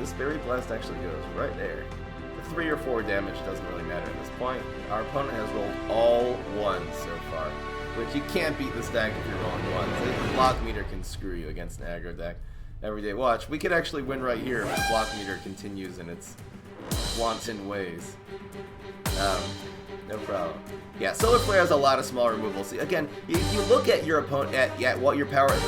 this Berry Blast actually goes right there. The 3 or 4 damage doesn't really matter at this point. Our opponent has rolled all 1s so far, which you can't beat this deck if you're rolling 1s. The block meter can screw you against an aggro deck. Everyday watch. We could actually win right here if the block meter continues in its wanton ways. No problem. Yeah, Solar Flare has a lot of small removals. See, again, if you look at your opponent, at what your power is.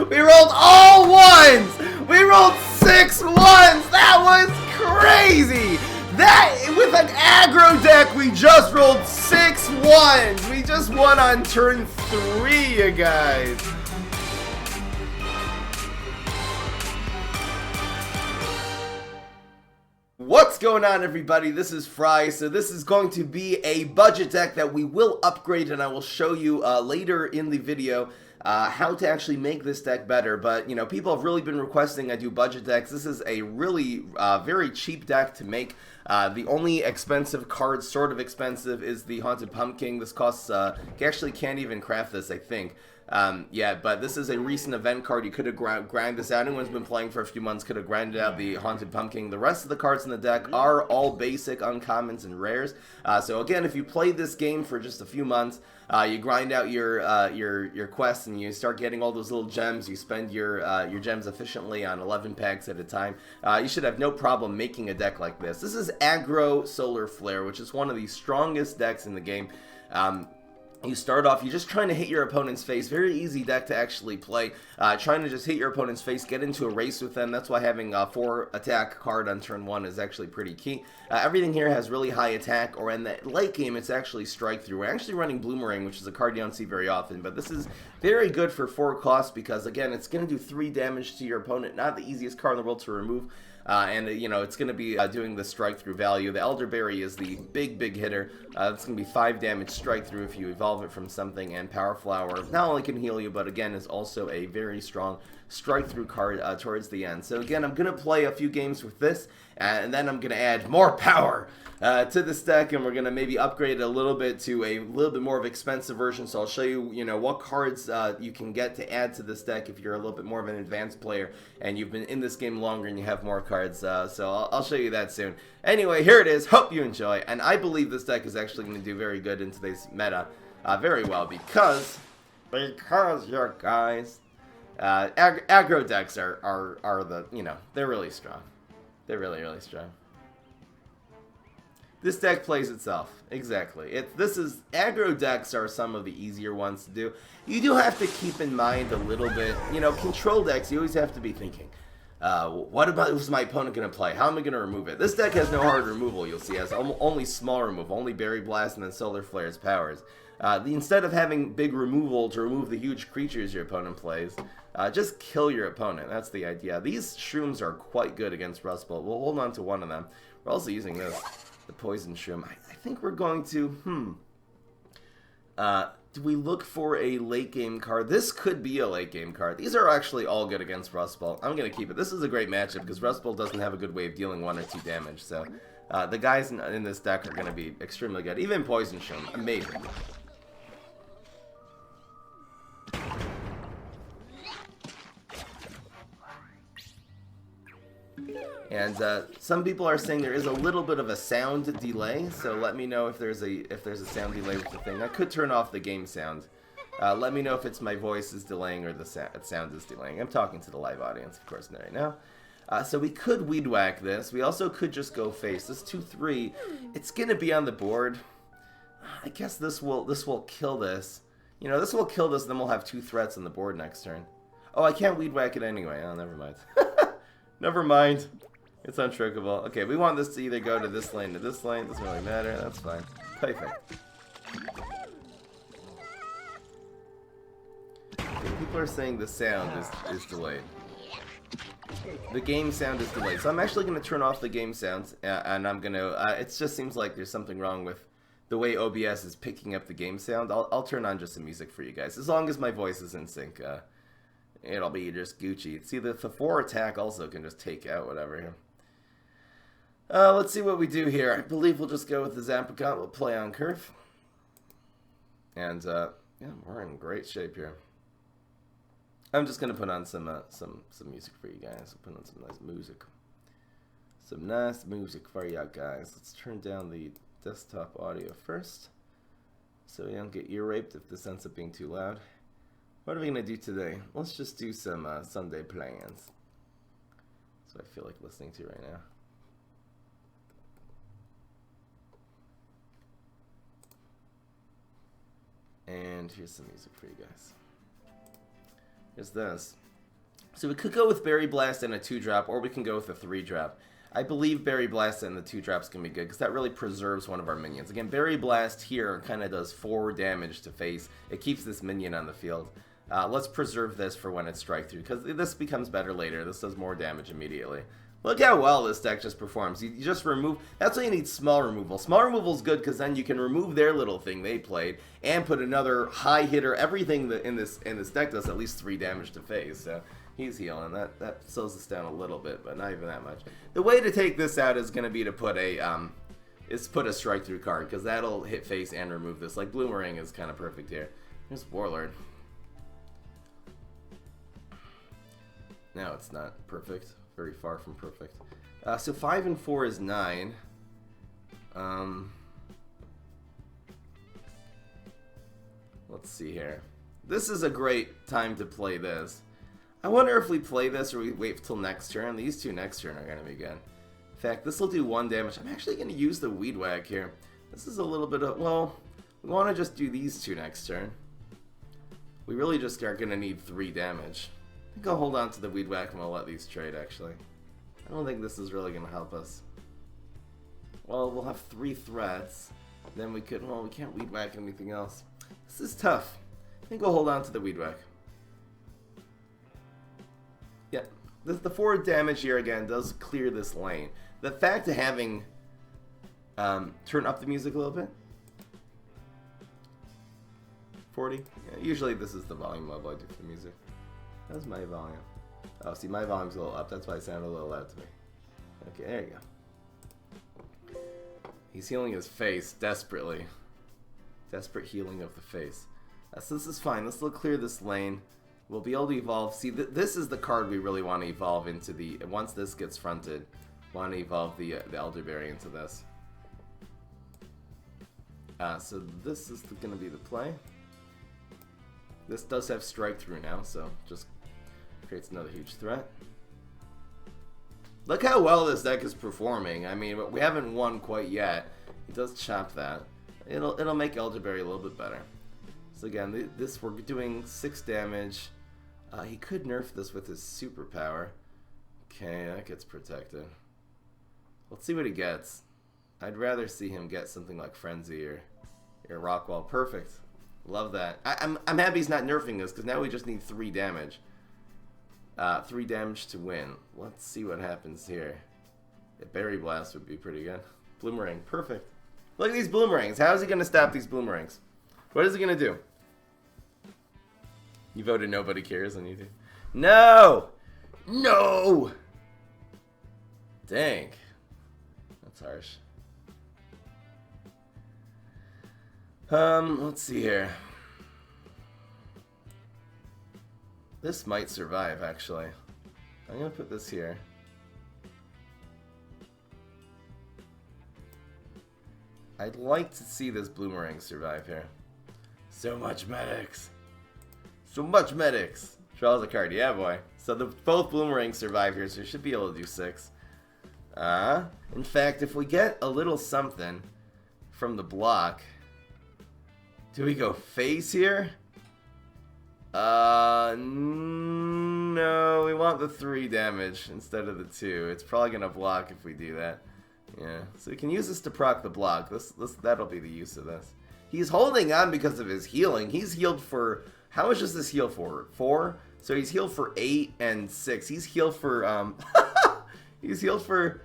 We rolled all 1s! We rolled 6 1s! That was crazy! That, with an aggro deck, we just rolled 6 1s! We just won on turn 3, you guys! What's going on, everybody? This is Fry. So this is going to be a budget deck that we will upgrade, and I will show you later in the video how to actually make this deck better. But, you know, people have really been requesting I do budget decks. This is a really very cheap deck to make. The only expensive card, sort of expensive, is the Haunted Pumpkin. This costs, you actually can't even craft this, I think. Yeah, but this is a recent event card. You could have grind this out. Anyone who's been playing for a few months could have grinded out the Haunted Pumpkin. The rest of the cards in the deck are all basic, uncommons, and rares. So again, if you play this game for just a few months, you grind out your quests and you start getting all those little gems. You spend your gems efficiently on 11 packs at a time. You should have no problem making a deck like this. This is Aggro Solar Flare, which is one of the strongest decks in the game. You start off, you're just trying to hit your opponent's face. Very easy deck to actually play. Trying to just hit your opponent's face, get into a race with them. That's why having a 4 attack card on turn 1 is actually pretty key. Everything here has really high attack, or in the late game, it's actually strike through. We're actually running Bloomerang, which is a card you don't see very often, but this is very good for 4 costs because, again, it's going to do 3 damage to your opponent. Not the easiest card in the world to remove. And, you know, it's going to be doing the strike through value. The Elderberry is the big hitter. It's going to be 5 damage strike through if you evolve it from something. And Power Flower not only can heal you, but again is also a very strong strike through card towards the end. So again, I'm going to play a few games with this, and then I'm going to add more power to this deck, and we're going to maybe upgrade it a little bit to a little bit more of an expensive version. So I'll show you, you know, what cards you can get to add to this deck if you're a little bit more of an advanced player and you've been in this game longer and you have more cards. So I'll show you that soon. Anyway, here it is. Hope you enjoy, and I believe this deck is actually going to do very good in today's meta, very well, because you guys, aggro decks are the, you know, they're really strong. They're really strong. This deck plays itself. Exactly. Aggro decks are some of the easier ones to do. You do have to keep in mind a little bit, you know, control decks, you always have to be thinking, what about who's my opponent going to play? How am I going to remove it? This deck has no hard removal, you'll see. It has only small removal, only Berry Blast and then Solar Flare's powers. Instead of having big removal to remove the huge creatures your opponent plays, just kill your opponent. That's the idea. These shrooms are quite good against Rust Bolt. We'll hold on to one of them. We're also using this, the Poison Shroom. I think we're going to, do we look for a late game card? This could be a late game card. These are actually all good against Rust Bolt. I'm going to keep it. This is a great matchup because Rust Bolt doesn't have a good way of dealing 1 or 2 damage. So the guys in this deck are going to be extremely good. Even Poison Shroom, amazing. And some people are saying there is a little bit of a sound delay, so let me know if there's a sound delay with the thing. I could turn off the game sound. Let me know if it's my voice is delaying or the sound is delaying. I'm talking to the live audience, of course, right now. So we could Weed Whack this. We also could just go face. This 2/3, it's gonna be on the board. I guess this will kill this. You know, this will kill this, then we'll have 2 threats on the board next turn. Oh, I can't Weed Whack it anyway. Oh, never mind. Never mind. It's untrickable. Okay, we want this to either go to this lane to this lane. Doesn't really matter. That's fine. Perfect. Okay, people are saying the sound is delayed. The game sound is delayed. So I'm actually going to turn off the game sounds, and I'm going to... it just seems like there's something wrong with the way OBS is picking up the game sound. I'll turn on just some music for you guys. As long as my voice is in sync, it'll be just Gucci. See, the 4 attack also can just take out whatever here. Let's see what we do here. I believe we'll just go with the Zapricot. We'll play on curve. And, yeah, we're in great shape here. I'm just going to put on some music for you guys. I'll put on some nice music. Some nice music for you guys. Let's turn down the desktop audio first, so we don't get ear raped if this ends up being too loud. What are we gonna do today? Let's just do some Sunday plans. That's what I feel like listening to right now. And here's some music for you guys. Here's this. So we could go with Berry Blast and a 2-drop, or we can go with a 3-drop. I believe Berry Blast and the 2-drop's gonna be good, because that really preserves one of our minions. Again, Berry Blast here kind of does 4 damage to face. It keeps this minion on the field. Let's preserve this for when it's strike through, because this becomes better later. This does more damage immediately. Look how well this deck just performs. You just remove, that's why you need small removal. Small removal is good because then you can remove their little thing they played and put another high hitter. Everything that in this deck does at least 3 damage to phase. So he's healing. That slows us down a little bit, but not even that much. The way to take this out is gonna be to put a strike through card, because that'll hit face and remove this. Like Bloomerang is kind of perfect here. Here's Warlord. No, it's not perfect. Very far from perfect. So 5 and 4 is 9. Let's see here. This is a great time to play this. I wonder if we play this or we wait till next turn. These two next turn are going to be good. In fact, this will do 1 damage. I'm actually going to use the Weed Whack here. This is a little bit of, well, we want to just do these 2 next turn. We really just are going to need 3 damage. I think I'll hold on to the Weed Whack and we'll let these trade, actually. I don't think this is really going to help us. Well, we'll have 3 threats. Then we could, well, we can't Weed Whack anything else. This is tough. I think we'll hold on to the Weed Whack. Yeah, the 4 damage here again does clear this lane. The fact of having, turn up the music a little bit. 40? Yeah, usually this is the volume level I do for the music. That's my volume. Oh, see, my volume's a little up. That's why it sounded a little loud to me. Okay, there you go. He's healing his face desperately. Desperate healing of the face. So this is fine. Let's clear this lane. We'll be able to evolve. See, this is the card we really want to evolve into the... Once this gets fronted, want to evolve the Elderberry into this. So this is going to be the play. This does have strike through now, so just creates another huge threat. Look how well this deck is performing. I mean, we haven't won quite yet. He does chop that. It'll make Elderberry a little bit better. So again, this we're doing 6 damage. He could nerf this with his superpower. Okay, that gets protected. Let's see what he gets. I'd rather see him get something like Frenzy or Rockwall. Perfect. Love that. I'm happy he's not nerfing this, because now we just need 3 damage. 3 damage to win. Let's see what happens here. A Berry Blast would be pretty good. Bloomerang. Perfect. Look at these Bloomerangs. How is he going to stop these Bloomerangs? What is he going to do? You voted nobody cares on YouTube. No! No! Dang. That's harsh. Let's see here. This might survive, actually. I'm gonna put this here. I'd like to see this Bloomerang survive here. So much medics. So much medics. Draws a card. Yeah, boy. So both Bloomerangs survive here, so we should be able to do 6. In fact, if we get a little something from the block... Do we go face here? No, we want the 3 damage instead of the 2. It's probably gonna block if we do that. Yeah, so we can use this to proc the block. That'll be the use of this. He's holding on because of his healing. He's healed for, how much does this heal for? 4? So he's healed for 8 and 6. He's healed for, he's healed for,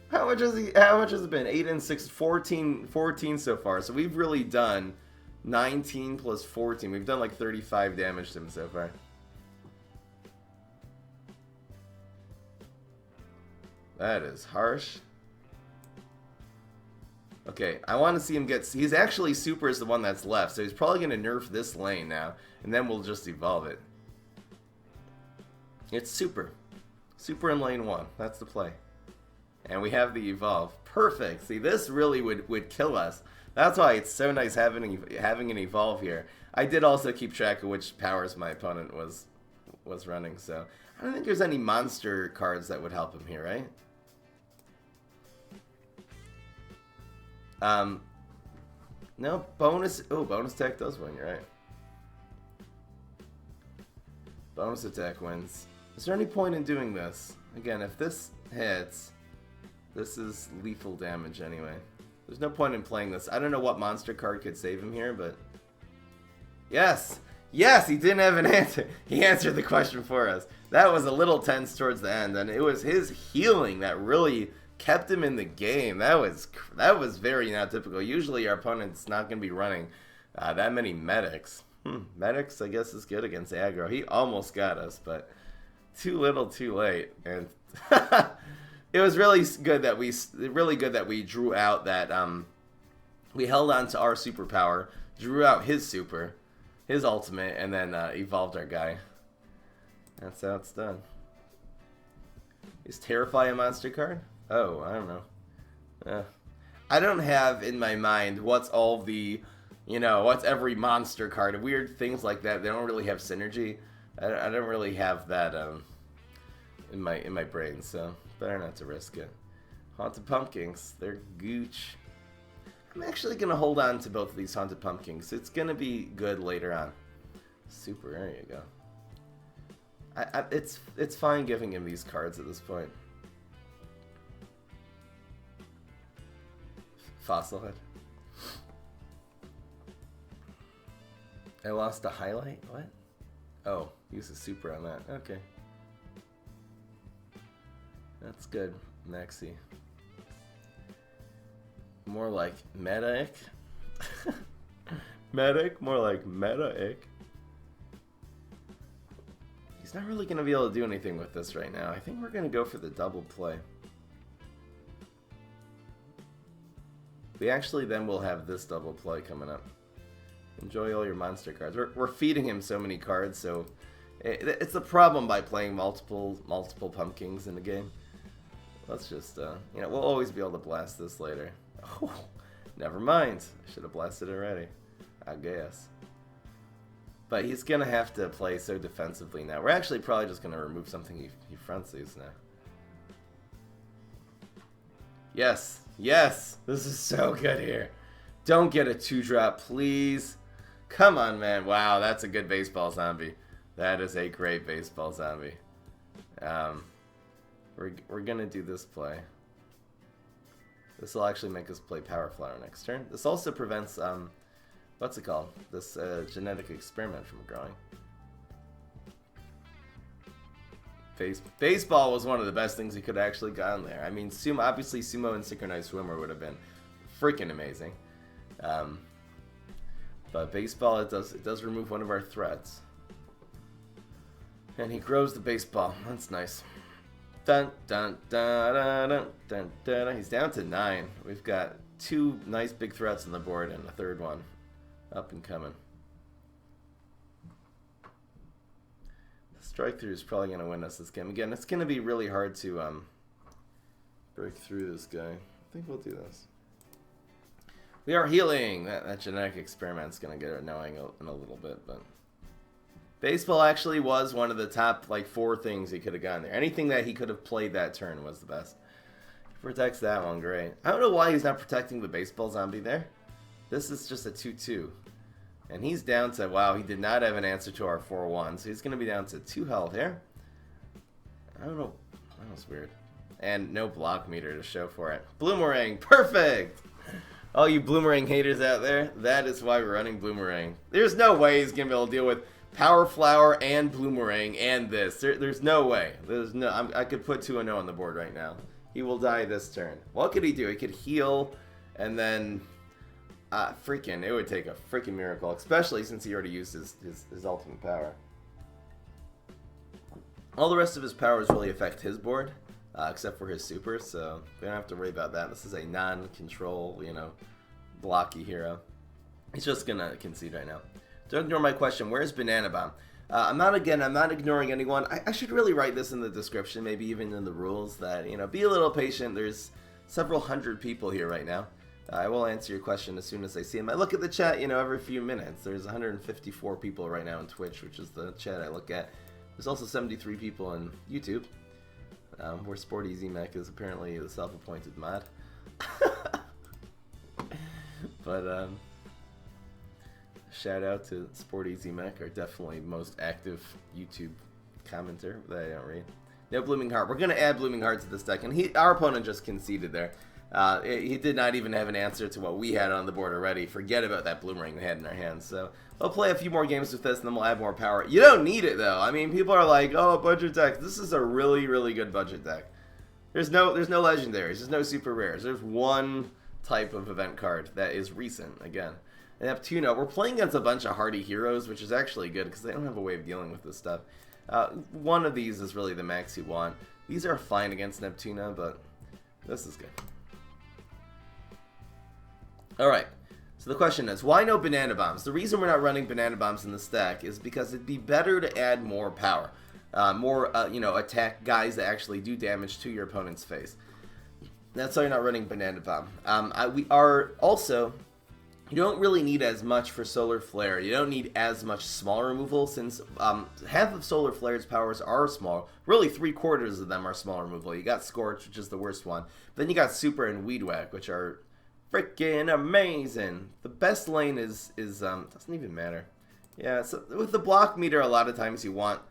how much has it been? 8 and 6, 14 so far. So we've really done 19 plus 14. We've done like 35 damage to him so far. That is harsh. Okay, I want to see him get... He's actually super is the one that's left, so he's probably going to nerf this lane now, and then we'll just evolve it. It's super. Super in lane 1. That's the play. And we have the evolve. Perfect. See, this really would kill us. That's why it's so nice having an evolve here. I did also keep track of which powers my opponent was running, so I don't think there's any monster cards that would help him here, right? No, bonus. Oh, bonus attack does win, you're right. Bonus attack wins. Is there any point in doing this? Again, if this hits, this is lethal damage anyway. There's no point in playing this. I don't know what monster card could save him here, but... Yes! Yes, he didn't have an answer. He answered the question for us. That was a little tense towards the end, and it was his healing that really kept him in the game. That was very not typical. Usually our opponent's not going to be running that many medics. Medics, I guess, is good against aggro. He almost got us, but too little, too late. And it was really good that we drew out that we held on to our superpower, drew out his ultimate, and then evolved our guy. That's how it's done. Is Terrify a monster card? Oh, I don't know. I don't have in my mind what's all the, what's every monster card. Weird things like that. They don't really have synergy. I don't really have that in my brain, so better not to risk it. Haunted Pumpkins, they're gooch. I'm actually gonna hold on to both of these Haunted Pumpkins. It's gonna be good later on. Super, there you go. It's fine giving him these cards at this point. Fossilhead. I lost a highlight? What? Oh, use a super on that. Okay. That's good, Maxi. More like Meta-ick. Medic? More like Meta-ick. He's not really going to be able to do anything with this right now. I think we're going to go for the double play. We actually then will have this double play coming up. Enjoy all your monster cards. We're feeding him so many cards, so it's a problem by playing multiple pumpkins in the game. Let's just, we'll always be able to blast this later. Oh, never mind. I should have blasted it already, I guess. But he's going to have to play so defensively now. We're actually probably just going to remove something he fronts these now. Yes, yes, this is so good here. Don't get a 2-drop, please. Come on, man. Wow, that's a good baseball zombie. That is a great baseball zombie. We're going to do this play. This will actually make us play Power Flower next turn. This also prevents, what's it called? This genetic experiment from growing. Baseball was one of the best things he could have actually gotten there. I mean, obviously Sumo and Synchronized Swimmer would have been freaking amazing. But baseball, it does remove one of our threats. And he grows the baseball. That's nice. Dun, dun, dun, dun, dun, dun, dun. He's down to 9. We've got 2 nice big threats on the board and a third one up and coming. Strike through is probably going to win us this game. Again, it's going to be really hard to break through this guy. I think we'll do this. We are healing. That genetic experiment's going to get annoying in a little bit, but baseball actually was one of the top 4 things he could have gotten there. Anything that he could have played that turn was the best. He protects that one, great. I don't know why he's not protecting the baseball zombie there. This is just a 2/2. And he's down to, wow, he did not have an answer to our 4/1, so he's going to be down to 2 health here. I don't know. That was weird. And no block meter to show for it. Bloomerang, perfect! All you Bloomerang haters out there, that is why we're running Bloomerang. There's no way he's going to be able to deal with Power Flower and Bloomerang and this. There's no way. I could put 2-0 on the board right now. He will die this turn. What could he do? He could heal, and then... it would take a freaking miracle, especially since he already used his ultimate power. All the rest of his powers really affect his board, except for his super, so we don't have to worry about that. This is a non-control, blocky hero. He's just gonna concede right now. Don't ignore my question, where's Banana Bomb? I'm not ignoring anyone. I should really write this in the description, maybe even in the rules, that, you know, be a little patient. There's several hundred people here right now. I will answer your question as soon as I see them. I look at the chat, you know, every few minutes. There's 154 people right now on Twitch, which is the chat I look at. There's also 73 people on YouTube, where SportyZMech is apparently the self-appointed mod. But, shout out to SportyZMech, our definitely most active YouTube commenter that I don't read. No Blooming Heart. We're going to add Blooming Heart to this deck, and our opponent just conceded there. He did not even have an answer to what we had on the board already. Forget about that Bloomerang we had in our hands. So we'll play a few more games with this, and then we'll add more power. You don't need it, though. I mean, people are like, oh, budget deck. This is a really, really good budget deck. There's no legendaries. There's no super rares. There's one type of event card that is recent, again. And Neptuna, we're playing against a bunch of hardy heroes, which is actually good because they don't have a way of dealing with this stuff. One of these is really the max you want. These are fine against Neptuna, but this is good. Alright, so the question is, why no Banana Bombs? The reason we're not running Banana Bombs in this deck is because it'd be better to add more power. You know, attack guys that actually do damage to your opponent's face. That's why you're not running Banana Bomb. We are also... You don't really need as much for Solar Flare. You don't need as much small removal, since half of Solar Flare's powers are small. Really, 3/4 of them are small removal. You got Scorch, which is the worst one. Then you got Super and Weed Whack, which are freaking amazing. The best lane is doesn't even matter. Yeah, so with the block meter, a lot of times you want...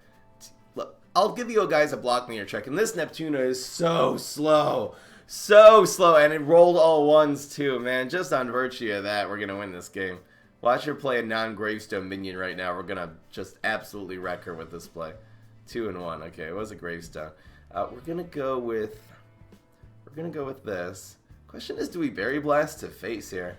Look, I'll give you guys a block meter check, and this Neptuna is so slow. So slow, and it rolled all ones too, man. Just on virtue of that, we're going to win this game. Watch her play a non-gravestone minion right now. We're going to just absolutely wreck her with this play. 2 and 1. Okay, it was a gravestone. We're going to go with this. Question is, do we Berry Blast to face here?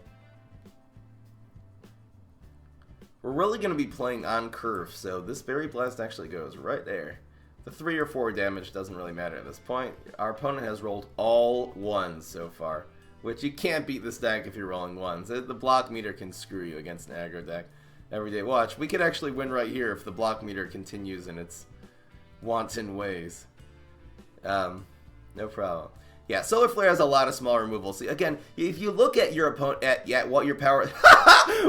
We're really going to be playing on curve, so this Berry Blast actually goes right there. The 3 or 4 damage doesn't really matter at this point. Our opponent has rolled all 1s so far, which you can't beat this deck if you're rolling 1s. The block meter can screw you against an aggro deck every day. Watch, we could actually win right here if the block meter continues in its wanton ways. No problem. Yeah, Solar Flare has a lot of small removal. See, again, if you look at your opponent, at what your power...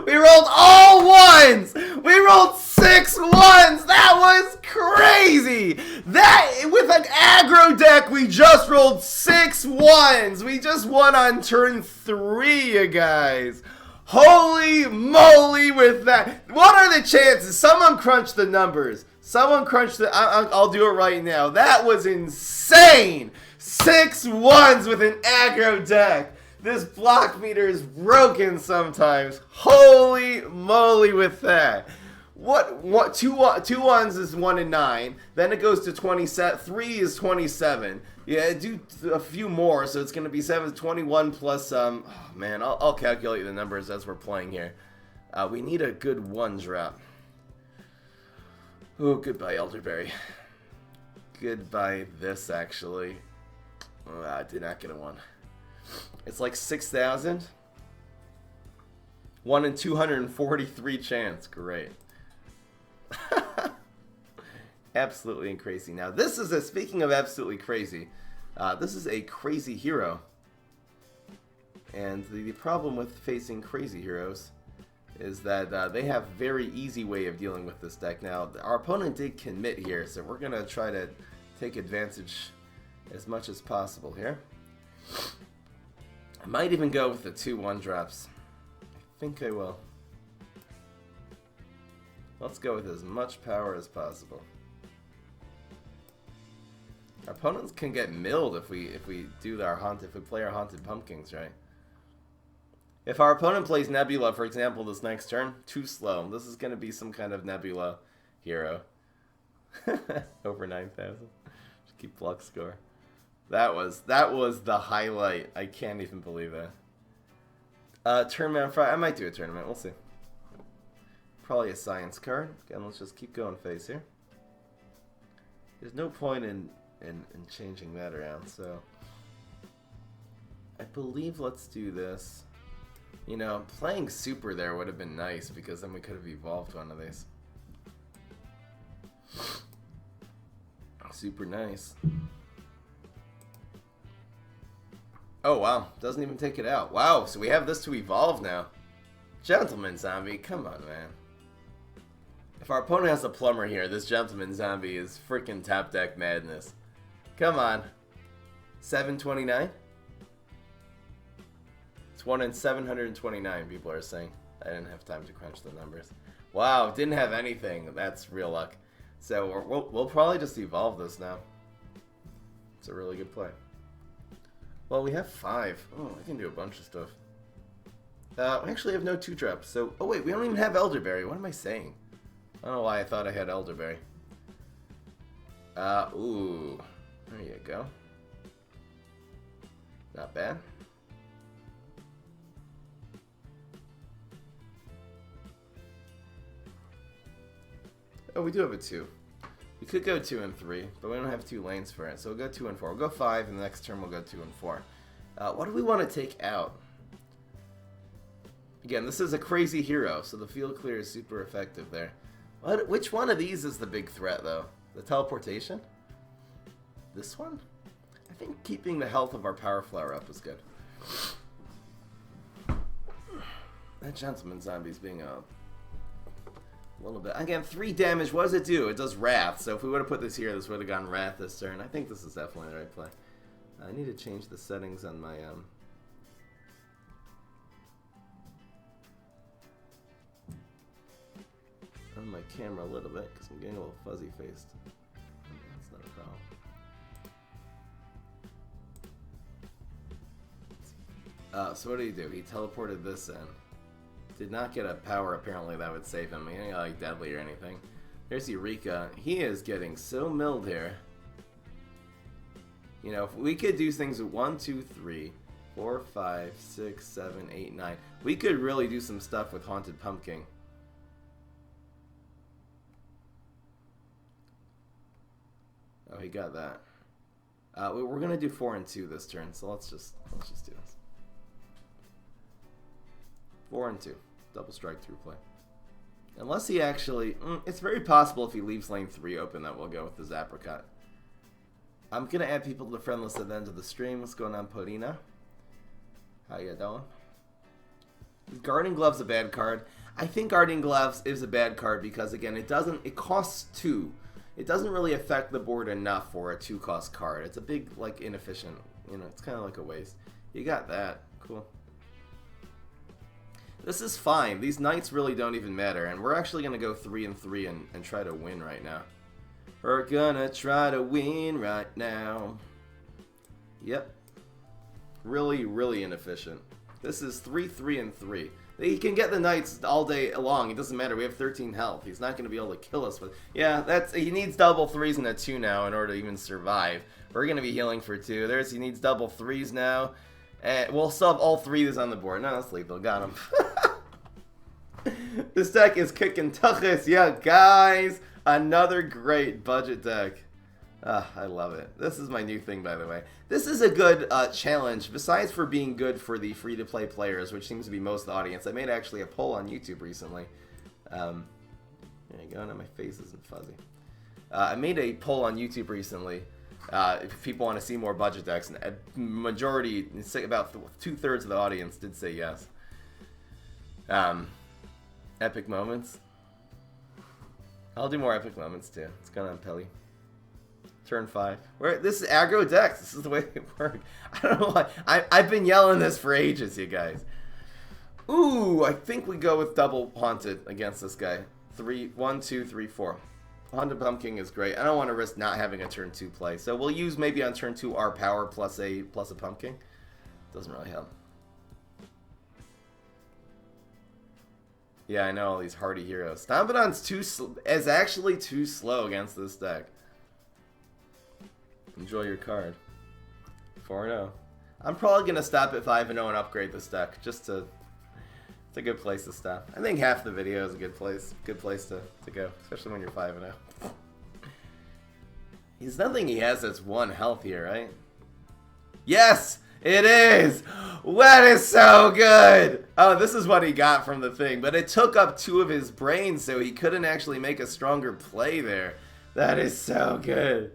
We rolled all 1s! We rolled 6 1s! That was crazy! That, with an aggro deck, we just rolled 6 1s! We just won on turn 3, you guys! Holy moly with that! What are the chances? Someone crunch the numbers. Someone crunch the... I'll do it right now. That was insane! 6 1s with an aggro deck. This block meter is broken sometimes. Holy moly with that. What 2 1s is 1 and 9. Then it goes to 27. 3 is 27. Yeah, do a few more, so it's going to be 21 plus oh man, I'll calculate the numbers as we're playing here. We need a good 1 drop. Oh, goodbye Elderberry. Goodbye this actually. I did not get a 1. It's like 6,000. 1 in 243 chance. Great. Absolutely crazy. Now, this is a, speaking of absolutely crazy, this is a crazy hero. And the problem with facing crazy heroes is that they have very easy way of dealing with this deck. Now, our opponent did commit here, so we're going to try to take advantage as much as possible here. I might even go with the 2 1-drops. I think I will. Let's go with as much power as possible. Our opponents can get milled if we play our haunted pumpkins, right? If our opponent plays Nebula, for example, this next turn, too slow. This is going to be some kind of Nebula hero. Over 9,000. Just keep Flux score. That was the highlight. I can't even believe that. Tournament Friday. I might do a tournament. We'll see. Probably a science card. Again, let's just keep going face here. There's no point in changing that around, so I believe let's do this. You know, playing super there would have been nice because then we could have evolved one of these. Super nice. Oh, wow. Doesn't even take it out. Wow, so we have this to evolve now. Gentleman Zombie, come on, man. If our opponent has a plumber here, this Gentleman Zombie is freaking top deck madness. Come on. 729? It's 1 in 729, people are saying. I didn't have time to crunch the numbers. Wow, didn't have anything. That's real luck. So we'll probably just evolve this now. It's a really good play. Well, we have 5. Oh, I can do a bunch of stuff. We actually have no 2-drop. So, oh wait, we don't even have Elderberry. What am I saying? I don't know why I thought I had Elderberry. Ooh. There you go. Not bad. Oh, we do have a 2. We could go 2 and 3, but we don't have 2 lanes for it. So we'll go 2 and 4. We'll go 5, and the next turn we'll go 2 and 4. What do we want to take out? Again, this is a crazy hero, so the field clear is super effective there. Which one of these is the big threat, though? The teleportation? This one? I think keeping the health of our power flower up is good. That Gentleman Zombie's being a little bit. Again, 3 damage. What does it do? It does Wrath. So if we would have put this here, this would have gone Wrath this turn. I think this is definitely the right play. I need to change the settings on my camera a little bit because I'm getting a little fuzzy faced. That's not a problem. So what did he do? He teleported this in. Did not get a power apparently that would save him. He ain't like deadly or anything. There's Eureka. He is getting so milled here. You know, if we could do things with 1, 2, 3, 4, 5, 6, 7, 8, 9. We could really do some stuff with Haunted Pumpkin. Oh, he got that. We're gonna do 4 and 2 this turn, so let's just do this. 4 and 2, double strike through play. Unless he actually, it's very possible if he leaves lane 3 open that we'll go with the Apricot. I'm gonna add people to the friend list at the end of the stream. What's going on, Podina? How you doing? Is Guarding Gloves a bad card? I think Guarding Gloves is a bad card because again, it costs 2. It doesn't really affect the board enough for a 2-cost card. It's a big, like, inefficient, you know, it's kind of like a waste. You got that. Cool. This is fine. These knights really don't even matter, and we're actually going to go 3 and 3 and try to win right now. We're gonna try to win right now. Yep. Really, really inefficient. This is 3, 3, and 3. He can get the knights all day long. It doesn't matter. We have 13 health. He's not going to be able to kill us with. Yeah, he needs double 3s and a 2 now in order to even survive. We're going to be healing for 2. He needs double 3s now. And we'll still have all 3 that's on the board. No, that's lethal. Got him. This deck is kicking tuchus. Yeah, guys. Another great budget deck. I love it. This is my new thing, by the way. This is a good challenge, besides for being good for the free-to-play players, which seems to be most of the audience. I made actually a poll on YouTube recently. There you go. Now my face isn't fuzzy. I made a poll on YouTube recently if people want to see more budget decks, and a majority, about 2/3 of the audience did say yes. Epic moments. I'll do more epic moments too. What's going on, Pelly? Turn 5. This is aggro decks. This is the way they work. I don't know why. I've been yelling this for ages, you guys. Ooh, I think we go with double Haunted against this guy. 1, 2, 3, 4. Haunted Pumpkin is great. I don't want to risk not having a turn 2 play. So we'll use maybe on turn 2 our power plus a Pumpkin. Doesn't really help. Yeah, I know all these hardy heroes. Stompedon's is actually too slow against this deck. Enjoy your card. 4-0. I'm probably going to stop at 5-0 and upgrade this deck. It's a good place to stop. I think half the video is a good place to go. Especially when you're 5-0. There's nothing he has that's 1 health here, right? Yes! It is! That is so good! Oh, this is what he got from the thing. But it took up 2 of his brains, so he couldn't actually make a stronger play there. That is so good.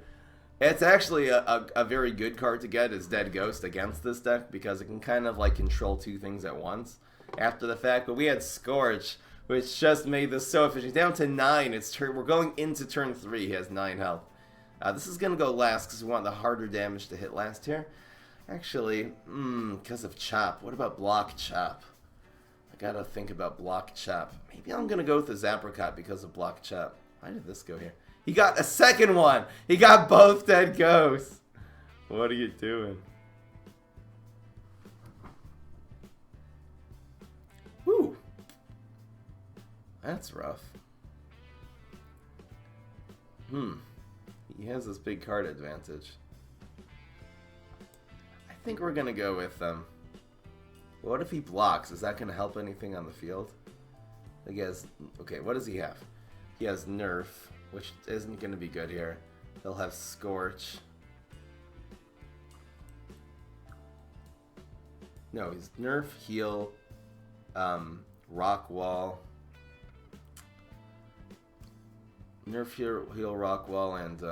It's actually a very good card to get is Dead Ghost against this deck because it can kind of like control two things at once after the fact. But we had Scorch, which just made this so efficient. Down to 9. We're going into turn 3. He has 9 health. This is going to go last because we want the harder damage to hit last here. Actually, because of Chop. What about Block Chop? I gotta think about Block Chop. Maybe I'm going to go with the Zapricot because of Block Chop. Why did this go here? He got a second one. He got both Dead Ghosts. What are you doing? Whew. That's rough. He has this big card advantage. I think we're going to go with what if he blocks? Is that going to help anything on the field? I guess. Okay, what does he have? He has Nerf, which isn't going to be good here. He'll have Scorch. No, he's Nerf, Heal, Rock Wall. Nerf, Heal, Rock Wall, and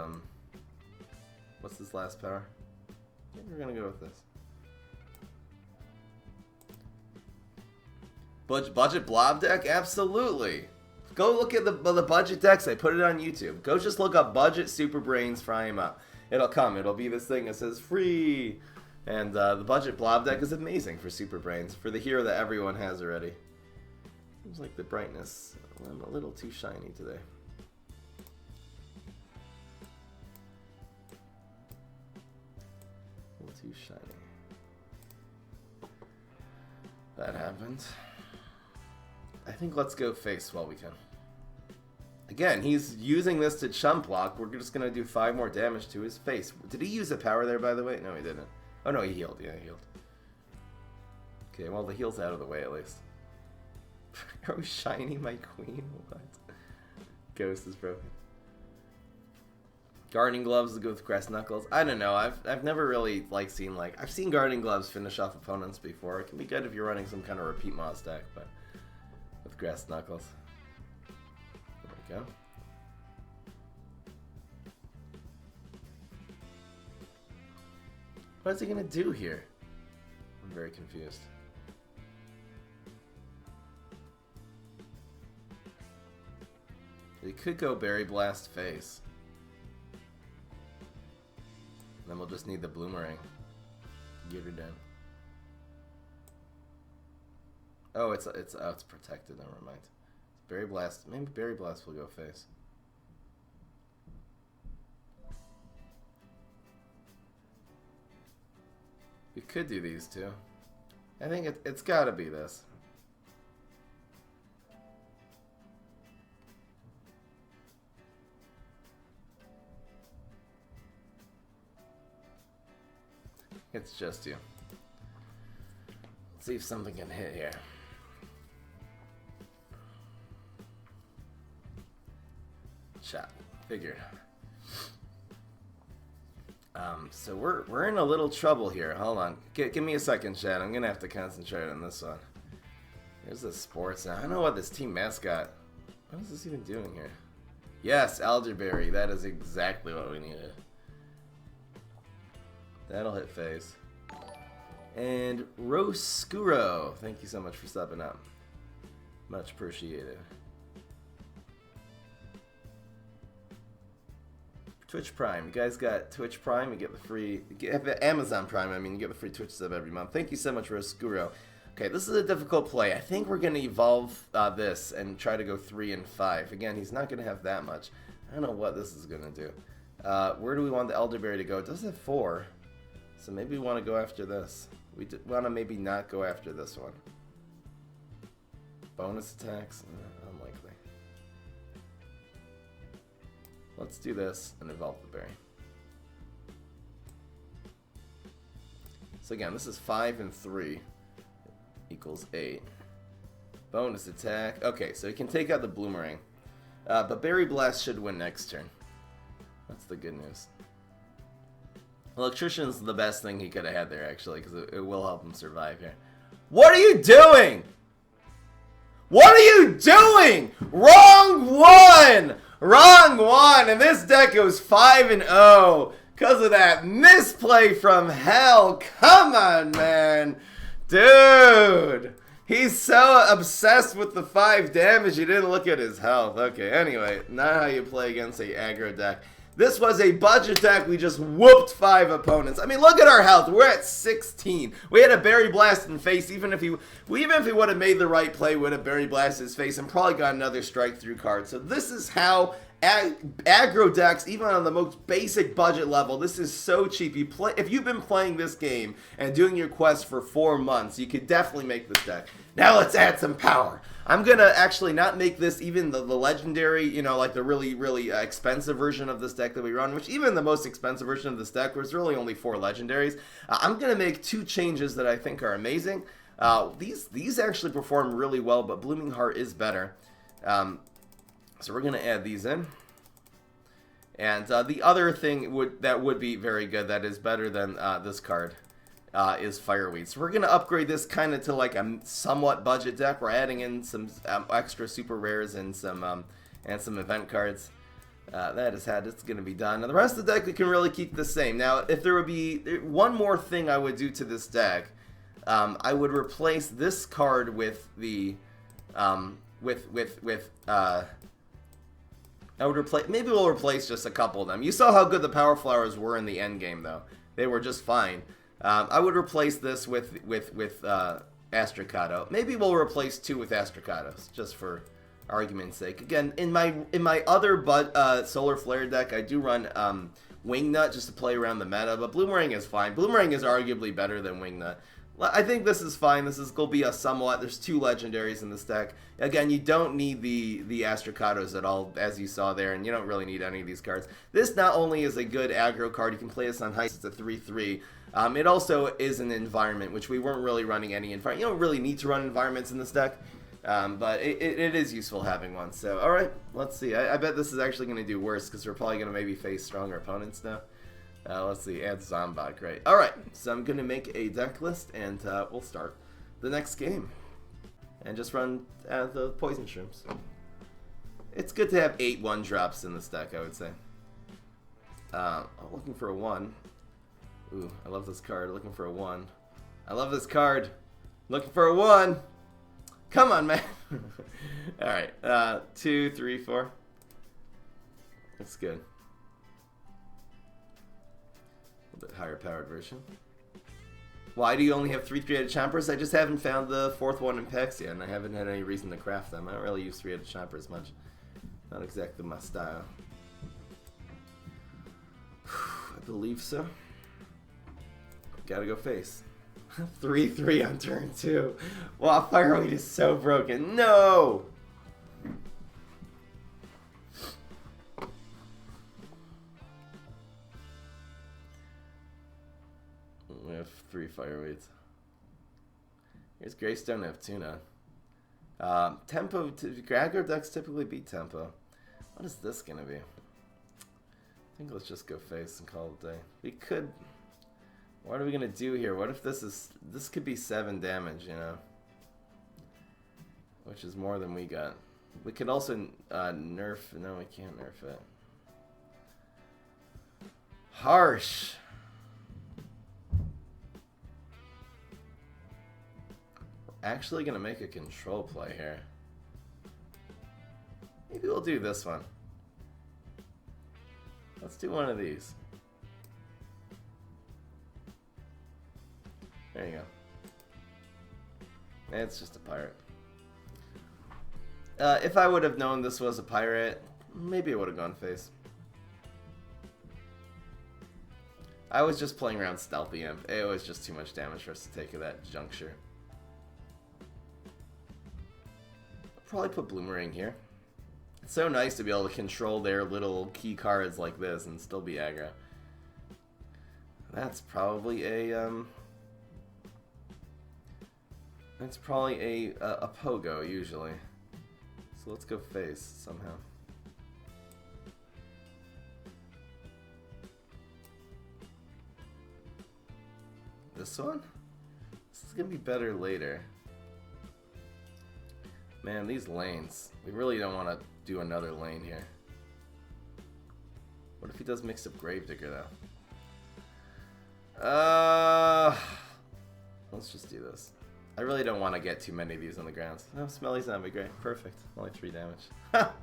what's this last power? I think we're going to go with this. Budget Blob deck? Absolutely. Go look at the budget decks. I put it on YouTube. Go just look up Budget Super Brains, fry him up. It'll come. It'll be this thing that says free. And the Budget Blob deck is amazing for Super Brains. For the hero that everyone has already. Seems like the brightness. I'm a little too shiny today. A little too shiny. That happened. I think let's go face while we can. Again, he's using this to chump block. We're just going to do 5 more damage to his face. Did he use a power there, by the way? No, he didn't. Oh, no, he healed. Yeah, he healed. Okay, well, the heal's out of the way, at least. Oh, shiny, my queen. What? Ghost is broken. Gardening Gloves to go with Grass Knuckles. I don't know. I've never really seen I've seen Gardening Gloves finish off opponents before. It can be good if you're running some kind of repeat Moss deck, but with Grass Knuckles. There we go. What is he gonna do here? I'm very confused. He could go Berry Blast face. Then we'll just need the Bloomerang. Get her down. Oh, it's protected. Never mind. Berry Blast. Maybe Berry Blast will go face. We could do these two. I think it's got to be this. It's just you. Let's see if something can hit here. Shot. Figured. So we're in a little trouble here. Hold on. Give me a second, chat. I'm gonna have to concentrate on this one. Here's the sports. I don't know what this team mascot. What is this even doing here? Yes, Elderberry. That is exactly what we needed. That'll hit face. And Roscuro. Thank you so much for stepping up. Much appreciated. Twitch Prime. You guys got Twitch Prime. You get the free... You get Amazon Prime. I mean, you get the free Twitch sub every month. Thank you so much, Roscuro. Okay, this is a difficult play. I think we're going to evolve this and try to go 3 and 5. Again, he's not going to have that much. I don't know what this is going to do. Where do we want the Elderberry to go? It does have 4. So maybe we want to go after this. We want to maybe not go after this one. Bonus attacks? Unlikely. Let's do this and evolve the berry. So again, this is 5 and 3 equals 8. Bonus attack. Okay, so he can take out the Bloomerang. But Berry Blast should win next turn. That's the good news. Electrician's the best thing he could have had there, actually, because it will help him survive here. What are you doing? What are you doing? Wrong one! Wrong one! And this deck goes 5 and 0. Because of that misplay from hell. Come on, man. Dude. He's so obsessed with the 5 damage, he didn't look at his health. Okay, anyway, not how you play against a aggro deck. This was a budget deck. We just whooped 5 opponents. I mean, look at our health. We're at 16. We had a Berry Blast in face. Even if he would have made the right play, would have Berry Blasted his face and probably got another strike through card. So this is how aggro decks, even on the most basic budget level, this is so cheap. If you've been playing this game and doing your quest for 4 months, you could definitely make this deck. Now let's add some power. I'm going to actually not make this even the legendary, you know, like the really, really expensive version of this deck that we run, which even the most expensive version of this deck was really only 4 legendaries. I'm going to make 2 changes that I think are amazing. These actually perform really well, but Blooming Heart is better. So we're going to add these in. And the other thing that would be very good, that is better than this card, is Fireweed. So we're going to upgrade this kind of to like a somewhat budget deck. We're adding in some extra super rares and some event cards. It's going to be done. And the rest of the deck we can really keep the same. Now, if there would be one more thing I would do to this deck, I would replace this card with the maybe we'll replace just a couple of them. You saw how good the Power Flowers were in the end game, though. They were just fine. I would replace this with Astrocado. Maybe we'll replace 2 with Astrocados, just for argument's sake. Again, in my other Solar Flare deck, I do run Wingnut just to play around the meta, but Bloomerang is fine. Bloomerang is arguably better than Wingnut. I think this is fine. This is going to be a somewhat. There's 2 legendaries in this deck. Again, you don't need the Astrocados at all, as you saw there, and you don't really need any of these cards. This not only is a good aggro card, you can play this on Heist. It's a 3/3. It also is an environment, which we weren't really running any environment. You don't really need to run environments in this deck, but it is useful having one. So, all right, let's see. I bet this is actually going to do worse because we're probably going to maybe face stronger opponents now. Let's see, add Zombot, great. Alright, so I'm going to make a deck list, and we'll start the next game. And just run the Poison Shrooms. It's good to have 8 1-drops in this deck, I would say. I'm looking for a 1. Ooh, I love this card, looking for a 1. I love this card, looking for a 1. Come on, man. Alright, 2, 3, 4. That's good. Bit higher powered version. Why do you only have 3 3-headed chompers? I just haven't found the 4th one in packs yet, and I haven't had any reason to craft them. I don't really use 3-headed chompers much. Not exactly my style. I believe so. Gotta go face. 3/3 on turn 2. Wow, Fireweed is so broken. No! We have 3 Fireweeds. Here's Greystone Neptuna. Tempo, aggro decks typically beat Tempo. What is this gonna be? I think let's just go face and call it a day. We could... What are we gonna do here? What if this could be 7 damage, you know? Which is more than we got. We could also nerf... No, we can't nerf it. Harsh! Actually gonna make a control play here. Maybe we'll do this one. Let's do one of these. There you go. It's just a pirate. If I would have known this was a pirate, maybe I would have gone face. I was just playing around Stealthy Imp. It was just too much damage for us to take at that juncture. Probably put Bloomerang here. It's so nice to be able to control their little key cards like this and still be aggro. That's probably a pogo usually. So let's go face somehow. This one? This is gonna be better later. Man, these lanes. We really don't want to do another lane here. What if he does Mixed Up Gravedigger, though? Let's just do this. I really don't want to get too many of these on the ground. No, Smelly's not great. Perfect. Only 3 damage. Ha!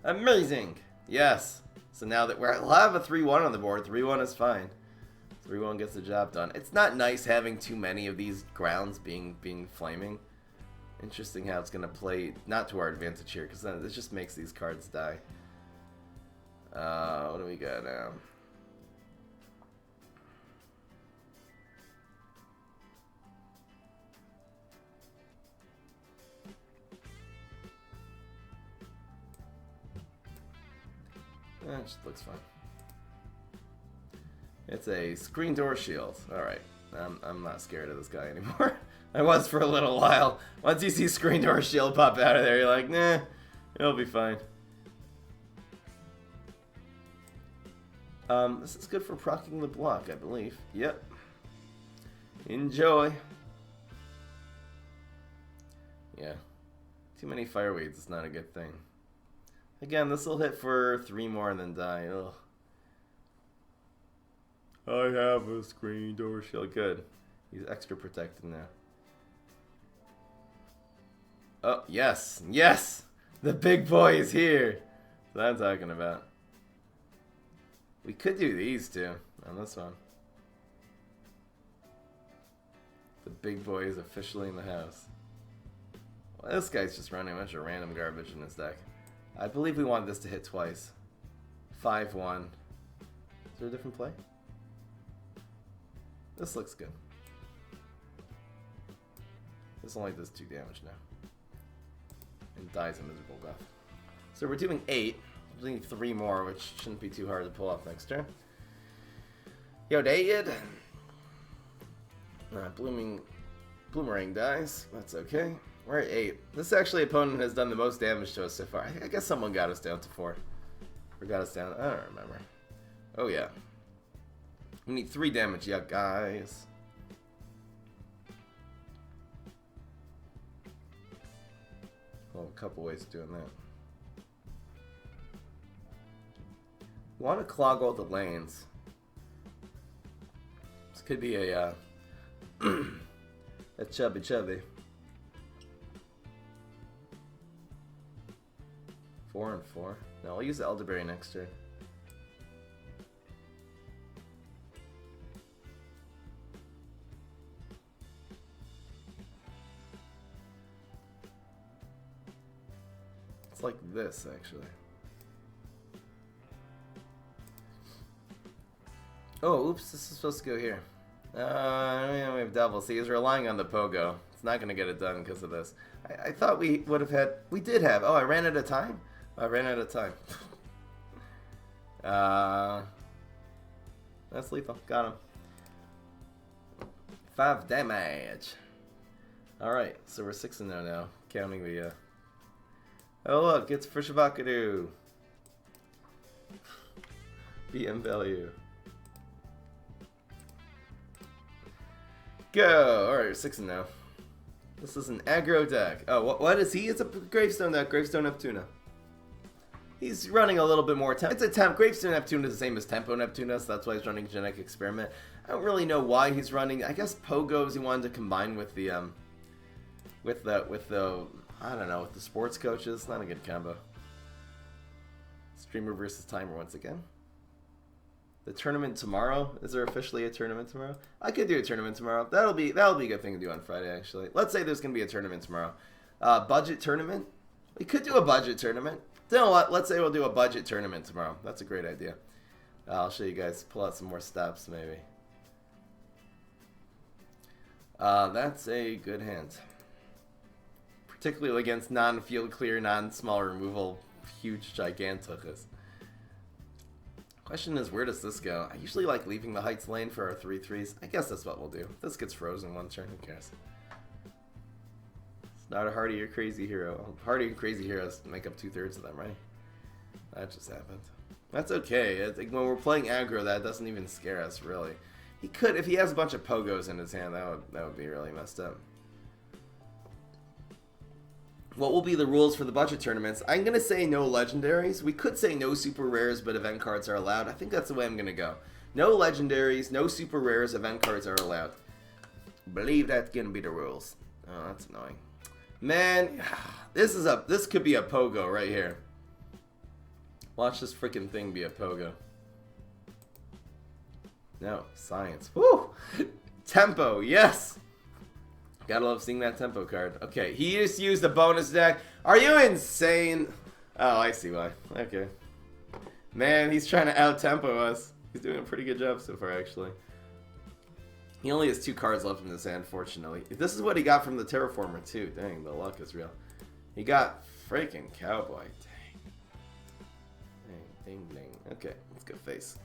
Amazing! Yes. So now that we'll have a 3-1 on the board. 3-1 is fine. 3-1 gets the job done. It's not nice having too many of these grounds being flaming. Interesting how it's going to play, not to our advantage here, because then it just makes these cards die. What do we got now? It just looks fine. It's a screen door shield. Alright. I'm not scared of this guy anymore. I was for a little while. Once you see screen door shield pop out of there, you're like, nah, it'll be fine. This is good for proccing the block, I believe. Yep. Enjoy. Yeah. Too many fireweeds is not a good thing. Again, this will hit for 3 more and then die. Ugh. I have a screen door shield. Good. He's extra protected now. Oh, yes. Yes! The big boy is here. That's what I'm talking about. We could do these two on this one. The big boy is officially in the house. Well, this guy's just running a bunch of random garbage in his deck. I believe we want this to hit twice. 5-1. Is there a different play? This looks good. This only does 2 damage now. And dies a miserable death. So we're doing 8. We need 3 more, which shouldn't be too hard to pull off next turn. Yo, David. Bloomerang dies. That's okay. We're at 8. This actually opponent has done the most damage to us so far. I guess someone got us down to 4. Or got us down. I don't remember. Oh, yeah. We need 3 damage. Yeah, guys. Well, a couple ways of doing that. Want to clog all the lanes. This could be a a chubby. 4 and 4. No, I'll use the Elderberry next turn. It's like this, actually. Oh, oops, this is supposed to go here. We have Devil. See, he's relying on the Pogo. It's not going to get it done because of this. I thought we would have had... We did have... Oh, I ran out of time? I ran out of time. That's lethal. Got him. 5 damage. Alright, so we're 6-0 now. Counting the... Oh, look, it's for Shabakadu. BM value. Go! Alright, we're 6-0. This is an aggro deck. Oh, what is he? It's a Gravestone deck. Gravestone Neptuna. He's running a little bit more tempo. It's a temp. Gravestone Neptuna is the same as Tempo Neptuna, so that's why he's running Genetic Experiment. I don't really know why he's running. I guess Pogos he wanted to combine with the I don't know, with the sports coaches. Not a good combo. Streamer versus timer once again. The tournament tomorrow? Is there officially a tournament tomorrow? I could do a tournament tomorrow. That'll be a good thing to do on Friday, actually. Let's say there's gonna be a tournament tomorrow. Budget tournament? We could do a budget tournament. You know what? Let's say we'll do a budget tournament tomorrow. That's a great idea. I'll show you guys, pull out some more steps, maybe. That's a good hand. Particularly against non-field clear, non-small removal, huge gigantukas. Question is, where does this go? I usually like leaving the heights lane for our 3/3s. I guess that's what we'll do. If this gets frozen one turn, who cares? It's not a Hardy or Crazy Hero. Hardy and Crazy Heroes make up 2/3 of them, right? That just happened. That's okay. It's like when we're playing aggro, that doesn't even scare us, really. He could, if he has a bunch of Pogos in his hand, that would be really messed up. What will be the rules for the budget tournaments? I'm going to say no legendaries. We could say no super rares, but event cards are allowed. I think that's the way I'm going to go. No legendaries, no super rares, event cards are allowed. Believe that's gonna be the rules. Oh, that's annoying. Man, this could be a pogo right here. Watch this freaking thing be a pogo. No, science. Woo! Tempo, yes! Gotta love seeing that tempo card. Okay, he just used a bonus deck. Are you insane? Oh, I see why. Okay. Man, he's trying to out-tempo us. He's doing a pretty good job so far, actually. He only has 2 cards left in his hand, fortunately. This is what he got from the Terraformer, too. Dang, the luck is real. He got freaking Cowboy. Dang. Dang, ding, ding. Okay, let's go face.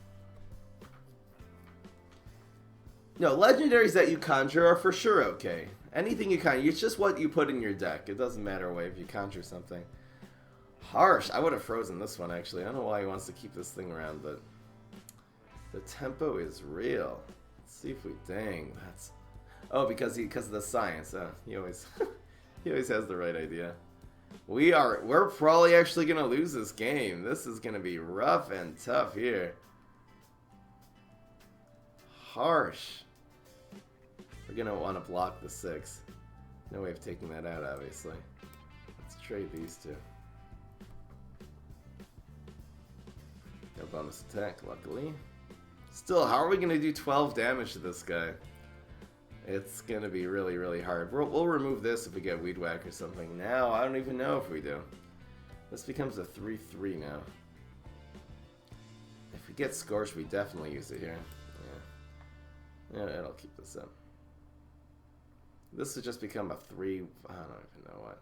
No, legendaries that you conjure are for sure okay. Anything you conjure, it's just what you put in your deck. It doesn't matter if you conjure something. Harsh. I would have frozen this one, actually. I don't know why he wants to keep this thing around, but the tempo is real. Let's see if we... Dang, that's... Oh, because of the science. He always... he always has the right idea. We're probably actually going to lose this game. This is going to be rough and tough here. Harsh. We're going to want to block the 6. No way of taking that out, obviously. Let's trade these two. No bonus attack, luckily. Still, how are we going to do 12 damage to this guy? It's going to be really, really hard. We'll remove this if we get Weed Whack or something. Now, I don't even know if we do. This becomes a 3-3 now. If we get Scorch, we definitely use it here. Yeah, it'll keep this up. This would just become a 3... I don't even know what.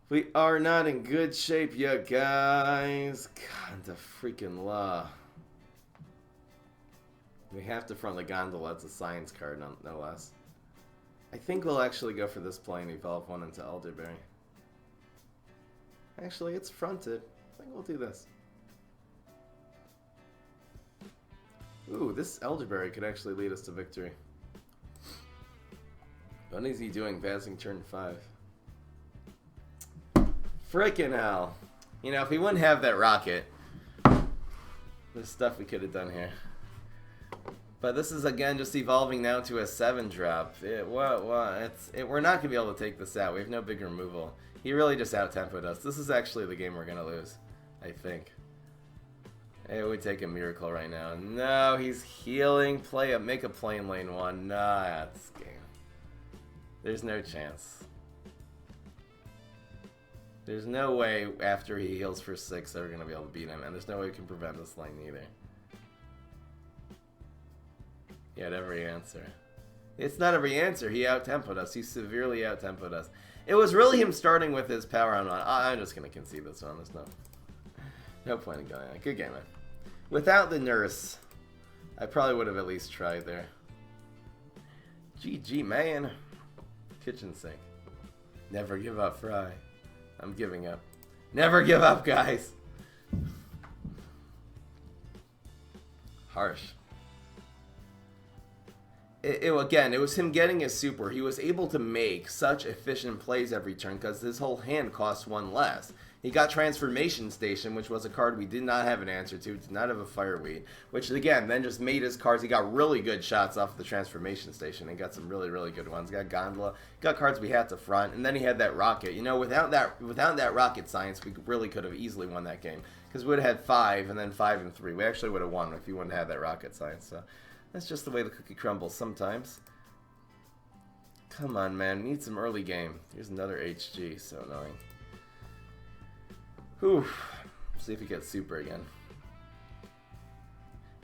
We are not in good shape yet, guys. God, the freaking law. We have to front the Gondola. It's a science card, no less. I think we'll actually go for this play and evolve one into Elderberry. Actually, it's fronted. I think we'll do this. Ooh, this Elderberry could actually lead us to victory. What is he doing passing turn 5? Frickin' hell. You know, if he wouldn't have that rocket, there's stuff we could have done here. But this is, again, just evolving now to a 7-drop. We're not going to be able to take this out. We have no big removal. He really just out-tempoed us. This is actually the game we're going to lose, I think. It would take a miracle right now. No, he's healing. Make a plain lane 1. Nah, that's game. There's no chance. There's no way after he heals for 6 that we're going to be able to beat him. And there's no way we can prevent this lane either. He had every answer. It's not every answer. He out-tempoed us. He severely out-tempoed us. It was really him starting with his power on 1. I'm just going to concede this one. There's no point in going on. Good game, man. Without the nurse, I probably would have at least tried there. GG, man. Kitchen sink. Never give up, Fry. I'm giving up. Never give up, guys. Harsh. Again, it was him getting his super. He was able to make such efficient plays every turn because his whole hand cost 1 less. He got Transformation Station, which was a card we did not have an answer to. Did not have a Fireweed, which again then just made his cards. He got really good shots off of the Transformation Station. He got some really, really good ones. Got Gondola. Got cards we had to front, and then he had that Rocket. You know, without that Rocket Science, we really could have easily won that game because we would have had 5 and then 5 and 3. We actually would have won if he wouldn't have had that Rocket Science. So that's just the way the cookie crumbles sometimes. Come on, man. We need some early game. Here's another HG. So annoying. Whew. See if he gets super again.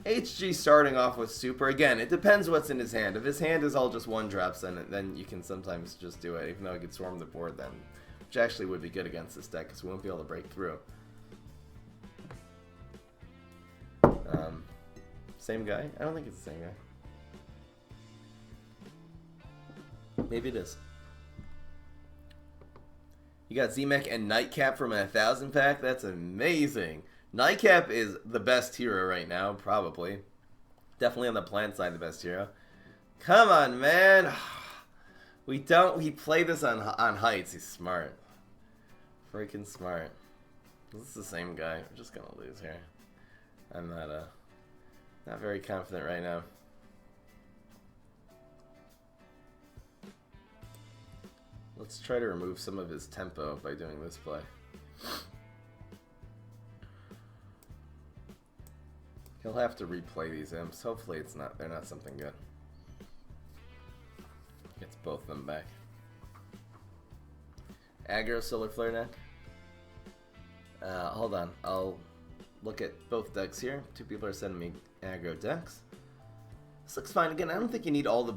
HG starting off with super. Again, it depends what's in his hand. If his hand is all just 1-drops, then you can sometimes just do it, even though he could swarm the board then. Which actually would be good against this deck, because we won't be able to break through. Same guy? I don't think it's the same guy. Maybe it is. You got Z-Mech and Nightcap from a 1000 pack? That's amazing. Nightcap is the best hero right now, probably. Definitely on the plant side, the best hero. Come on, man. We play this on heights. He's smart. Freaking smart. This is the same guy. We're just gonna lose here. I'm not Not very confident right now. Let's try to remove some of his tempo by doing this play. He'll have to replay these imps. Hopefully they're not something good. Gets both of them back. Aggro Solar Flare deck. Hold on. I'll look at both decks here. Two people are sending me aggro decks. This looks fine. Again, I don't think you need all the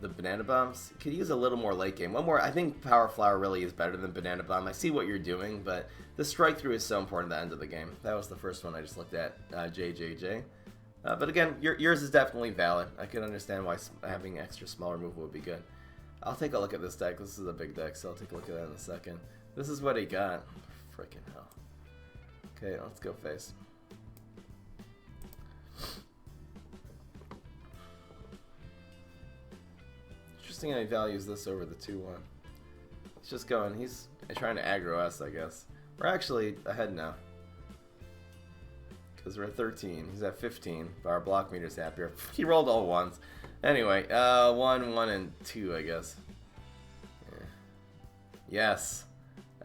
banana bombs. You could use a little more late game. One more. I think Power Flower really is better than banana bomb. I see what you're doing, but the strike through is so important at the end of the game. That was the first one I just looked at. JJJ. But again, yours is definitely valid. I can understand why having extra small removal would be good. I'll take a look at this deck. This is a big deck, so I'll take a look at that in a second. This is what he got. Freaking hell. Okay, let's go face. Interesting how he values this over the 2-1. He's just going, he's trying to aggro us, I guess. We're actually ahead now. Because we're at 13. He's at 15, but our block meter's happier. He rolled all ones. Anyway, 1, 1, and 2, I guess. Yeah. Yes.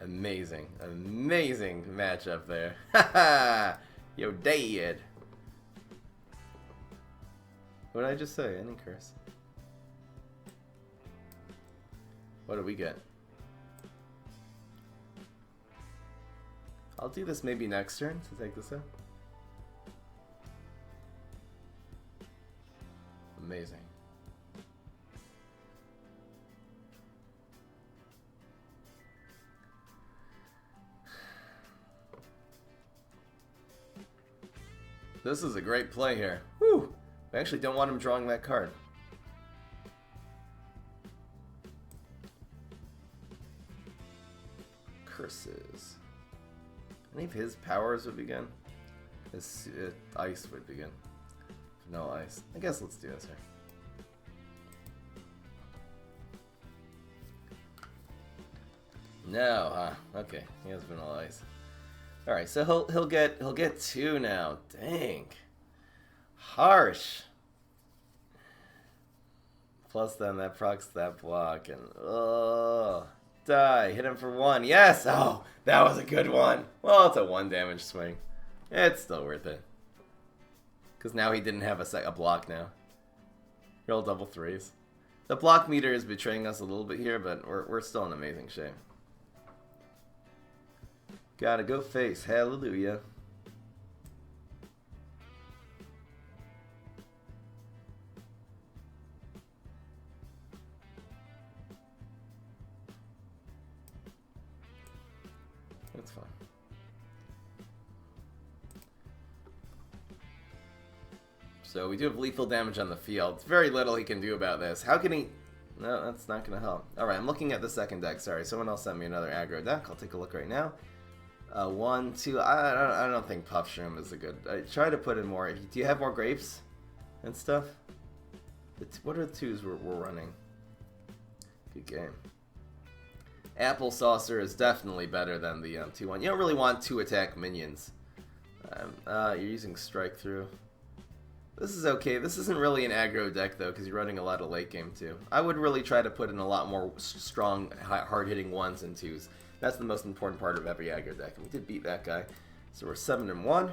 Amazing. Amazing matchup there. Haha! Yo, dead. What did I just say? Any curse. What do we get? I'll do this maybe next turn to take this out. Amazing. This is a great play here. Whew! I actually don't want him drawing that card. Curses. Any of his powers would be good. His ice would be good. No ice. I guess let's do this here. No, huh? Okay, he has vanilla ice. All right, so he'll get 2 now. Dang, harsh. Plus then that procs that block and die. Hit him for 1. Yes. Oh, that was a good one. Well, it's a 1 damage swing. It's still worth it. Because now he didn't have a block now. Roll double 3s. The block meter is betraying us a little bit here, but we're still in amazing shape. Gotta go face. Hallelujah. That's fine. So we do have lethal damage on the field. It's very little he can do about this. How can he... No, that's not going to help. Alright, I'm looking at the second deck. Sorry, someone else sent me another aggro deck. I'll take a look right now. 1, 2... I don't think Puff Shroom is a good... try to put in more... Do you have more grapes and stuff? What are the 2s we're running? Good game. Apple Saucer is definitely better than the 2-1. You don't really want 2-attack minions. You're using Strike Through. This is okay. This isn't really an aggro deck, though, because you're running a lot of late game, too. I would really try to put in a lot more strong, hard-hitting 1s and 2s. That's the most important part of every aggro deck. And we did beat that guy. So we're 7-1.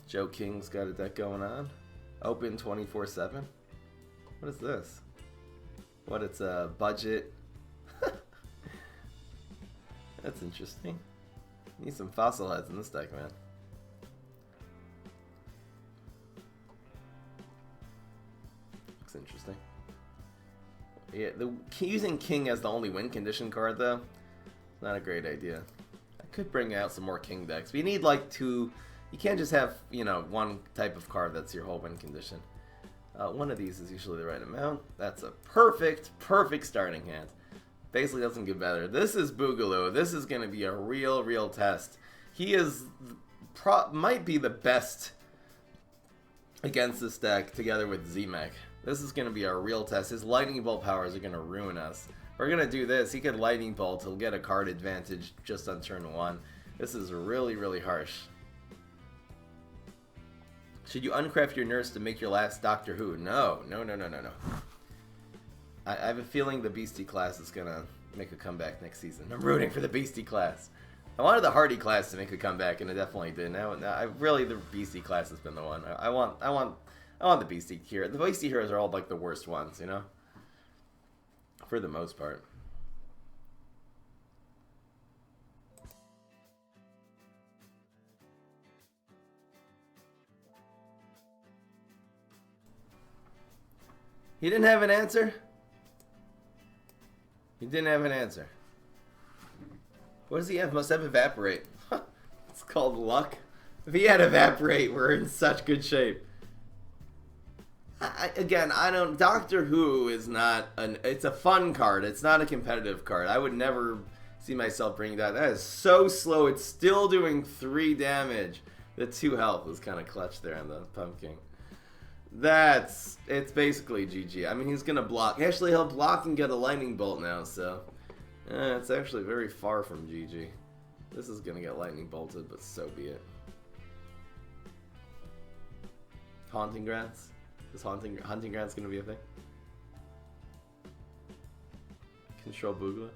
Joe King's got a deck going on. Open 24/7. What is this? What, it's a budget? That's interesting. Need some fossil heads in this deck, man. Looks interesting. Yeah, using King as the only win condition card, though, not a great idea. I could bring out some more King decks, but you need like 2. You can't just have, you know, 1 type of card that's your whole win condition. One of these is usually the right amount. That's a perfect starting hand. Basically doesn't get better. This is Boogaloo. This is going to be a real test. He is might be the best against this deck together with Z-Mech. This is going to be a real test. His Lightning Bolt powers are going to ruin us. We're going to do this. He could Lightning Bolt. He'll get a card advantage just on turn 1. This is really harsh. Should you uncraft your nurse to make your last Doctor Who? No. I have a feeling the Beastie class is gonna make a comeback next season. I'm rooting for the Beastie class. I wanted the Hardy class to make a comeback, and it definitely did. Now really, the Beastie class has been the one. I want the Beastie Heroes. The Beastie Heroes are all like the worst ones, you know, for the most part. He didn't have an answer? He didn't have an answer. What does he have? Must have Evaporate. It's called luck. If he had Evaporate, we're in such good shape. Again, I don't... Doctor Who is not an... It's a fun card. It's not a competitive card. I would never see myself bringing that. That is so slow. It's still doing 3 damage. The 2 health was kind of clutch there on the Pumpkin. It's basically GG. I mean, he's going to block. Actually, he'll block and get a Lightning Bolt now, so... it's actually very far from GG. This is going to get Lightning Bolted, but so be it. Haunting Grants? Is Haunting Grants going to be a thing? Control Boogla?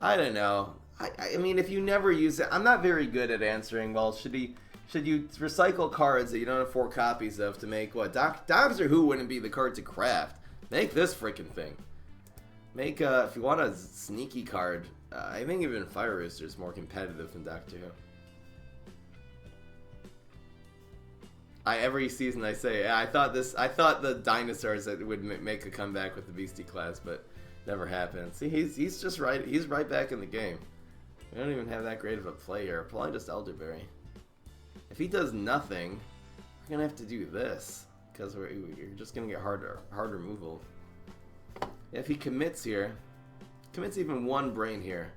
I don't know. I mean, if you never use it... I'm not very good at answering, well, should you recycle cards that you don't have 4 copies of to make what? Doctor Who wouldn't be the card to craft. Make this freaking thing. Make if you want a sneaky card, I think even Fire Rooster is more competitive than Doctor Who. Every season I say, I thought the dinosaurs that would make a comeback with the Beastie class, but never happened. See, he's just right. He's right back in the game. We don't even have that great of a play here. Probably just Elderberry. If he does nothing, we're gonna have to do this because we're just gonna get hard removal. If he commits here, commits even 1 brain here.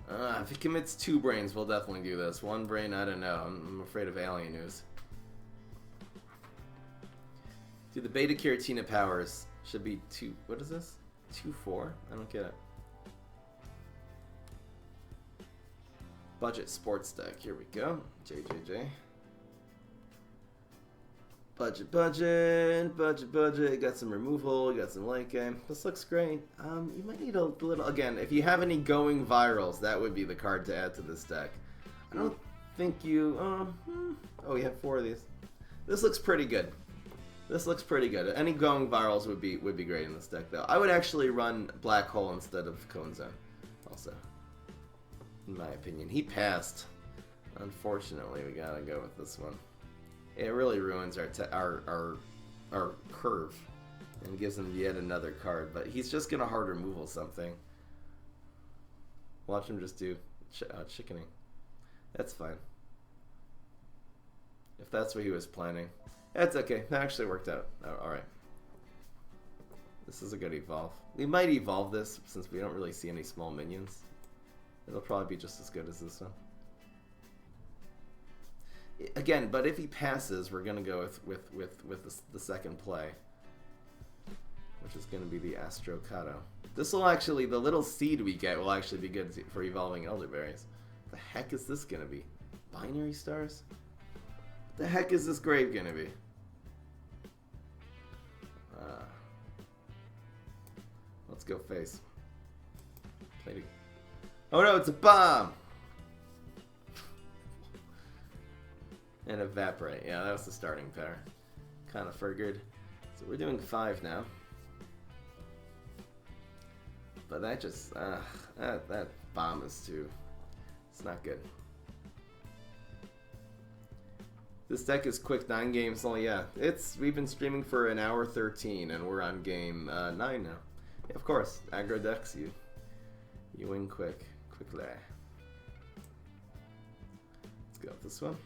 If he commits 2 brains, we'll definitely do this. 1 brain, I don't know. I'm afraid of alien news. Dude, the Beta Keratina powers should be 2. What is this? 2/4? I don't get it. Budget sports deck. Here we go. JJJ. Budget. Got some removal. Got some late game. This looks great. You might need a little... Again, if you have any going virals, that would be the card to add to this deck. I don't think you... Oh, we have 4 of these. This looks pretty good. Any going virals would be great in this deck, though. I would actually run Black Hole instead of Cone Zone, also. In my opinion. He passed. Unfortunately, we gotta go with this one. It really ruins our curve and gives him yet another card, but he's just gonna hard removal something. Watch him just do chickening. That's fine. If that's what he was planning. That's okay. That actually worked out. Alright. This is a good evolve. We might evolve this since we don't really see any small minions. It'll probably be just as good as this one. Again, but if he passes, we're gonna go with the second play, which is gonna be the Astro Kato. This will actually, the little seed we get will actually be good for evolving elderberries. What the heck is this gonna be? Binary stars? What the heck is this grave gonna be? Let's go face. Oh no, it's a bomb! And Evaporate. Yeah, that was the starting pair. Kind of figured. So we're doing 5 now. But that just... that bomb is too... It's not good. This deck is quick. 9 games only. Yeah, we've been streaming for an hour 13 and we're on game 9 now. Yeah, of course. Aggro decks, you win quickly. Let's go with this one.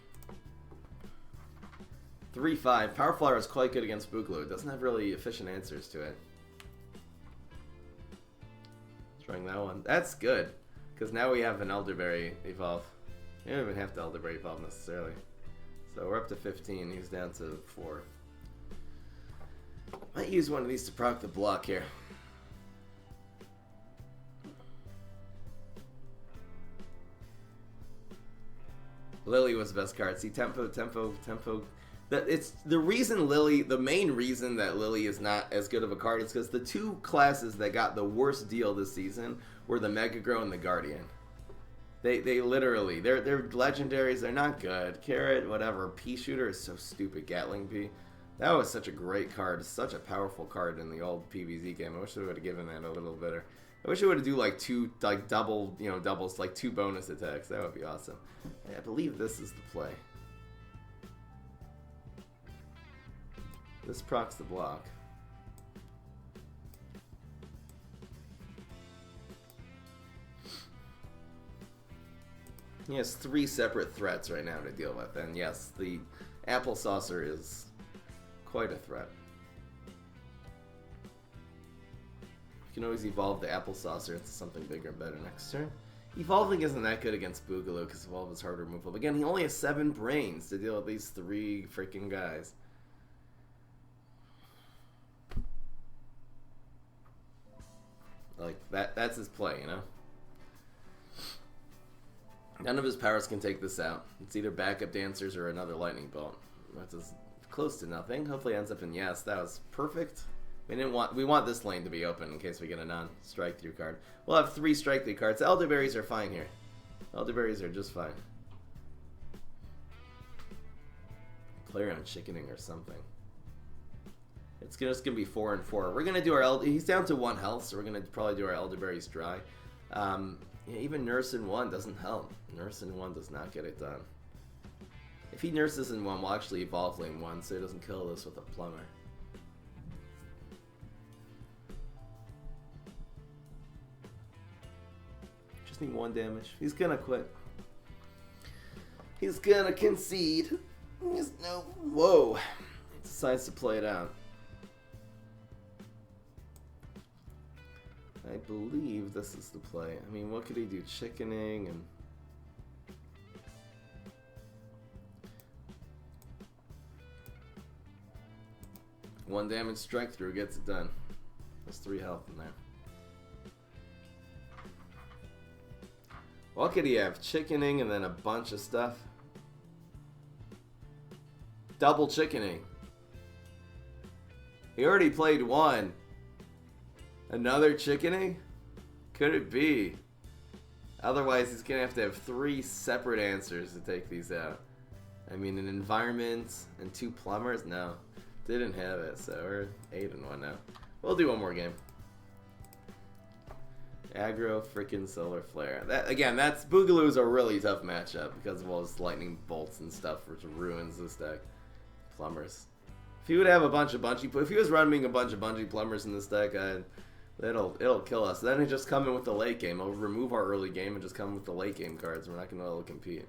3-5. Power Flower is quite good against Boogaloo. It doesn't have really efficient answers to it. Trying that one. That's good. Because now we have an Elderberry evolve. We don't even have to Elderberry evolve necessarily. So we're up to 15. He's down to 4. Might use one of these to proc the block here. Lily was the best card. See, tempo That it's the reason Lily, the main reason that Lily is not as good of a card is because the two classes that got the worst deal this season were the Mega Grow and the Guardian. They literally, they're legendaries, they're not good. Carrot, whatever. Pea Shooter is so stupid. Gatling Pea. That was such a great card, such a powerful card in the old PvZ game. I wish they would have given that a little better. I wish it would have do like doubles, like 2 bonus attacks. That would be awesome. I believe this is the play. This procs the block. He has 3 separate threats right now to deal with, and yes, the Apple Saucer is quite a threat. You can always evolve the Apple Saucer into something bigger and better next turn. Evolving isn't that good against Boogaloo because Evolve is harder removable. Again, he only has 7 brains to deal with these 3 freaking guys. Like, that's his play, you know? None of his powers can take this out. It's either backup dancers or another lightning bolt. That's as close to nothing. Hopefully it ends up in yes. That was perfect. We want this lane to be open in case we get a non-strike through card. We'll have 3 strike through cards. Elderberries are fine here. Elderberries are just fine. Play around chickening or something. It's just gonna be 4 and 4. We're gonna do our he's down to 1 health, so we're gonna probably do our elderberries dry. Yeah, even Nurse in 1 doesn't help. Nurse in 1 does not get it done. If he nurses in 1, we'll actually evolve lane 1 so he doesn't kill us with a plumber. Just need 1 damage. He's gonna quit. He's gonna concede. No. Whoa. He decides to play it out. I believe this is the play. I mean, what could he do? Chickening and... One damage strike through gets it done. There's 3 health in there. What could he have? Chickening and then a bunch of stuff. Double chickening. He already played 1. Another chickening? Could it be? Otherwise, he's going to have 3 separate answers to take these out. I mean, an environment and 2 plumbers? No. Didn't have it, so we're 8 and 1 now. We'll do 1 more game. Aggro, freaking Solar Flare. Again, Boogaloo's a really tough matchup because of all his lightning bolts and stuff, which ruins this deck. Plumbers. If he would have a bunch of if he was running a bunch of bungee plumbers in this deck, it'll kill us. Then he just come in with the late game. It'll remove our early game and just come with the late game cards. We're not going to be able to compete.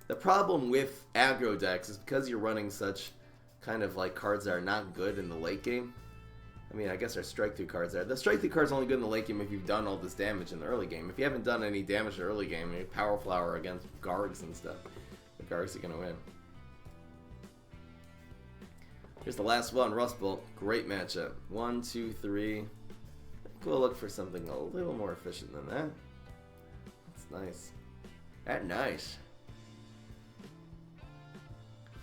The problem with aggro decks is because you're running such kind of like cards that are not good in the late game. I mean, I guess our strike through cards are. The strike through cards are only good in the late game if you've done all this damage in the early game. If you haven't done any damage in the early game, you Power Flower against Gargs and stuff. The Gargs are going to win. Here's the last one, Rust Bolt. Great matchup. 1, 2, 3. I think we'll look for something a little more efficient than that. That's nice. That's nice.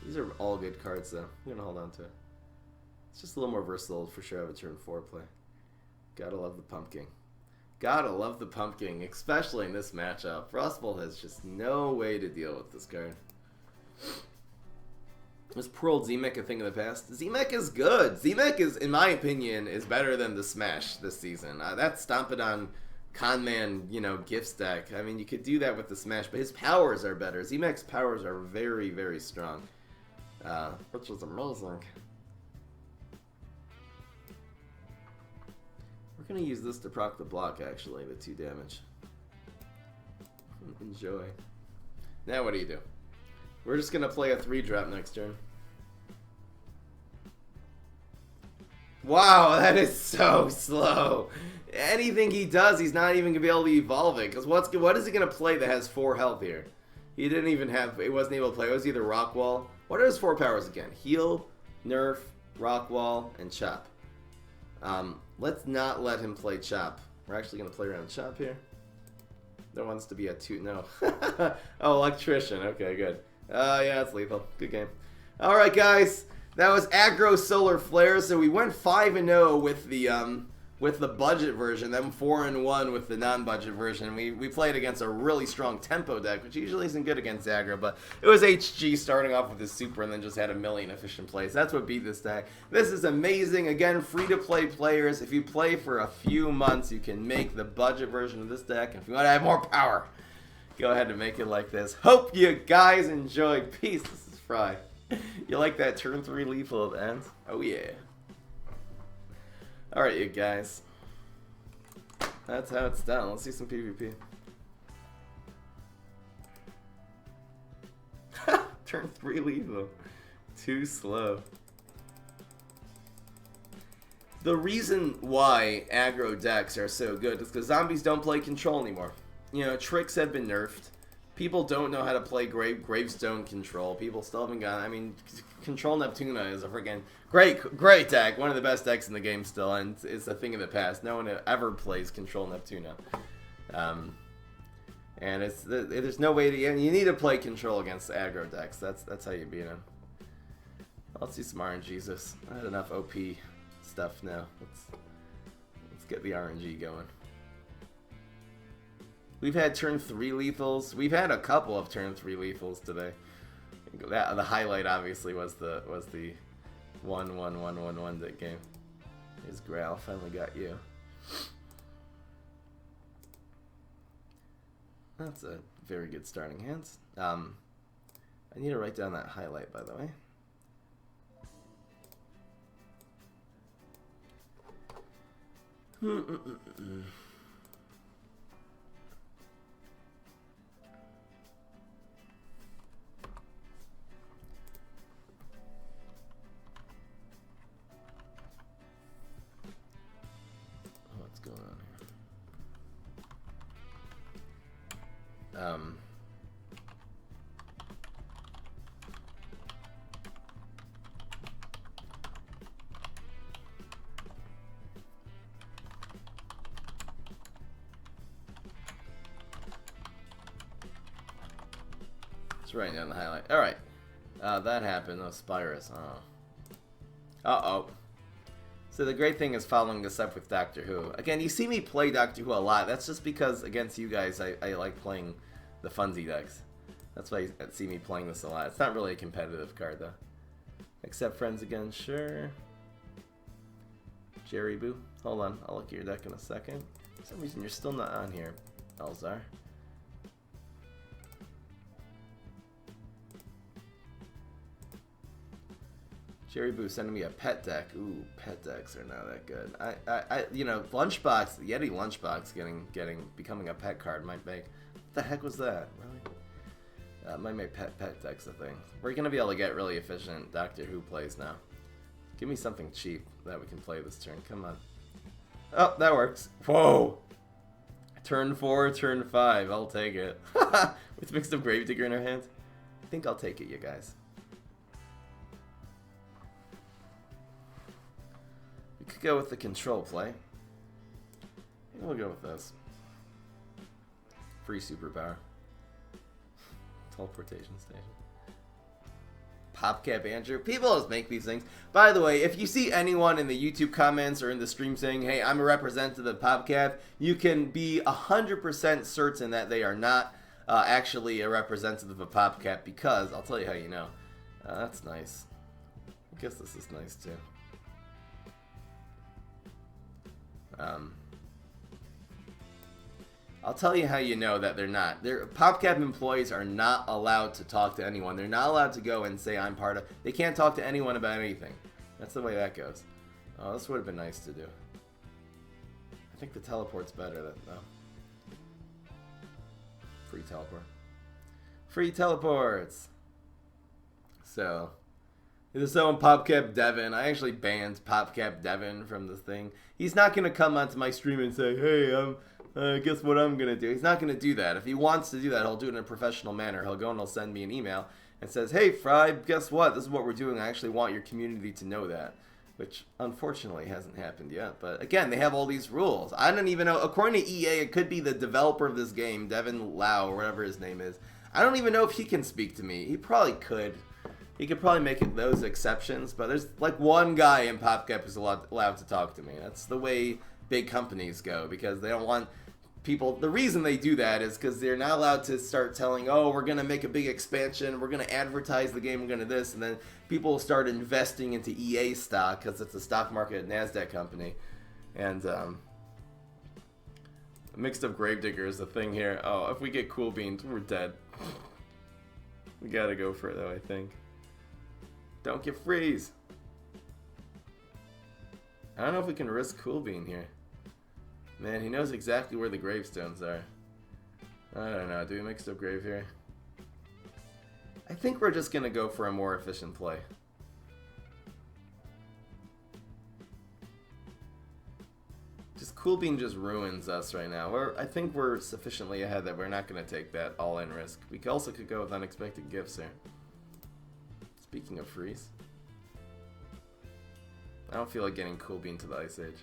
These are all good cards, though. I'm going to hold on to it. It's just a little more versatile for sure. I have a turn 4 play. Gotta love the pumpkin. Gotta love the pumpkin, especially in this matchup. Rust Bolt has just no way to deal with this card. Was poor old Z-Mech a thing of the past? Z-Mech is good. Z-Mech is, in my opinion, is better than the Smash this season. That Stompidon Conman, gifts deck. I mean, you could do that with the Smash, but his powers are better. Z-Mech's powers are very, very strong. Which is amazing. We're going to use this to proc the block, actually, with 2 damage. Enjoy. Now what do you do? We're just going to play a 3-drop next turn. Wow, that is so slow. Anything he does, he's not even going to be able to evolve it. Because what is he going to play that has 4 health here? He didn't even have, he wasn't able to play. It was either Rock Wall. What are his 4 powers again? Heal, Nerf, Rock Wall, and Chop. Let's not let him play Chop. We're actually going to play around Chop here. There wants to be a 2, no. Oh, Electrician, okay, good. Yeah, it's lethal. Good game. Alright guys, that was Aggro Solar Flare, so we went 5-0 with the budget version, then 4-1 with the non-budget version. We played against a really strong tempo deck, which usually isn't good against aggro, but it was HG starting off with his super and then just had a million efficient plays. That's what beat this deck. This is amazing. Again, free-to-play players. If you play for a few months, you can make the budget version of this deck. And if you want to have more power, go ahead and make it like this. Hope you guys enjoyed. Peace. This is Fry. You like that turn 3 lethal at the end? Oh yeah. Alright, you guys. That's how it's done. Let's see some PvP. Turn 3 lethal. Too slow. The reason why aggro decks are so good is because zombies don't play control anymore. You know, tricks have been nerfed. People don't know how to play Gravestone control. People still haven't got. I mean, Control Neptuna is a freaking great deck. One of the best decks in the game still, and it's a thing of the past. No one ever plays Control Neptuna. And there's no way to. You need to play Control against aggro decks. That's how you beat them. Let's see some RNGs. I had enough OP stuff now. Let's get the RNG going. We've had turn 3 lethals. We've had a couple of turn 3 lethals today. The highlight obviously was the 1-1-1-1-1 that game. Here's Grail, finally got you. That's a very good starting hands. I need to write down that highlight, by the way. What's going on here? Just writing down the highlight. All right, that happened. Oh, Spyrus. Oh. Uh-oh. So the great thing is following this up with Doctor Who. Again, you see me play Doctor Who a lot. That's just because against you guys, I like playing the Funzy decks. That's why you see me playing this a lot. It's not really a competitive card, though. Accept friends again, sure. Jerry Boo. Hold on, I'll look at your deck in a second. For some reason, you're still not on here, Elzar. Jerry Boo sending me a pet deck. Ooh, pet decks are not that good. You know, Lunchbox, Yeti Lunchbox becoming a pet card might make. What the heck was that? Really? Might make pet decks a thing. We're gonna be able to get really efficient Doctor Who plays now. Give me something cheap that we can play this turn. Come on. Oh, that works. Whoa. Turn 4, turn 5. I'll take it. With mixed up Gravedigger in our hands. I think I'll take it, you guys. Could go with the control play. We'll go with this. Free superpower. Teleportation station. PopCap Andrew. People always make these things. By the way, if you see anyone in the YouTube comments or in the stream saying, hey, I'm a representative of PopCap, you can be 100% certain that they are not actually a representative of PopCap, because I'll tell you how you know. That's nice. I guess this is nice too. I'll tell you how you know that they're not. PopCap employees are not allowed to talk to anyone. They're not allowed to go and say I'm part of. They can't talk to anyone about anything. That's the way that goes. Oh, this would have been nice to do. I think the teleport's better though. Free teleport. Free teleports. So PopCap Devin. I actually banned PopCap Devin from the thing. He's not gonna come onto my stream and say, hey, guess what I'm gonna do. He's not gonna do that. If he wants to do that, he'll do it in a professional manner. He'll go and he'll send me an email and says, hey Fry, guess what? This is what we're doing. I actually want your community to know that. Which unfortunately hasn't happened yet. But again, they have all these rules. I don't even know. According to EA, it could be the developer of this game, Devin Lau, or whatever his name is. I don't even know if he can speak to me. He probably could. he could probably make it those exceptions, but there's like one guy in PopCap who's allowed to talk to me. That's the way big companies go, because they don't want people. The reason they do that is because they're not allowed to start telling, oh, we're going to make a big expansion, we're going to advertise the game, we're going to this, and then people will start investing into EA stock because it's a stock market NASDAQ company. And mixed up Gravedigger is the thing here. Oh, if we get Cool Beans, we're dead. We gotta go for it though, I think. Don't get freeze. I don't know if we can risk Cool Bean here. Man, he knows exactly where the gravestones are. I don't know. Do we mix up grave here? I think we're just gonna go for a more efficient play. Just Cool Bean just ruins us right now. I think we're sufficiently ahead that we're not gonna take that all-in risk. We also could go with unexpected gifts here. Speaking of freeze, I don't feel like getting Cool Bean to the Ice Age.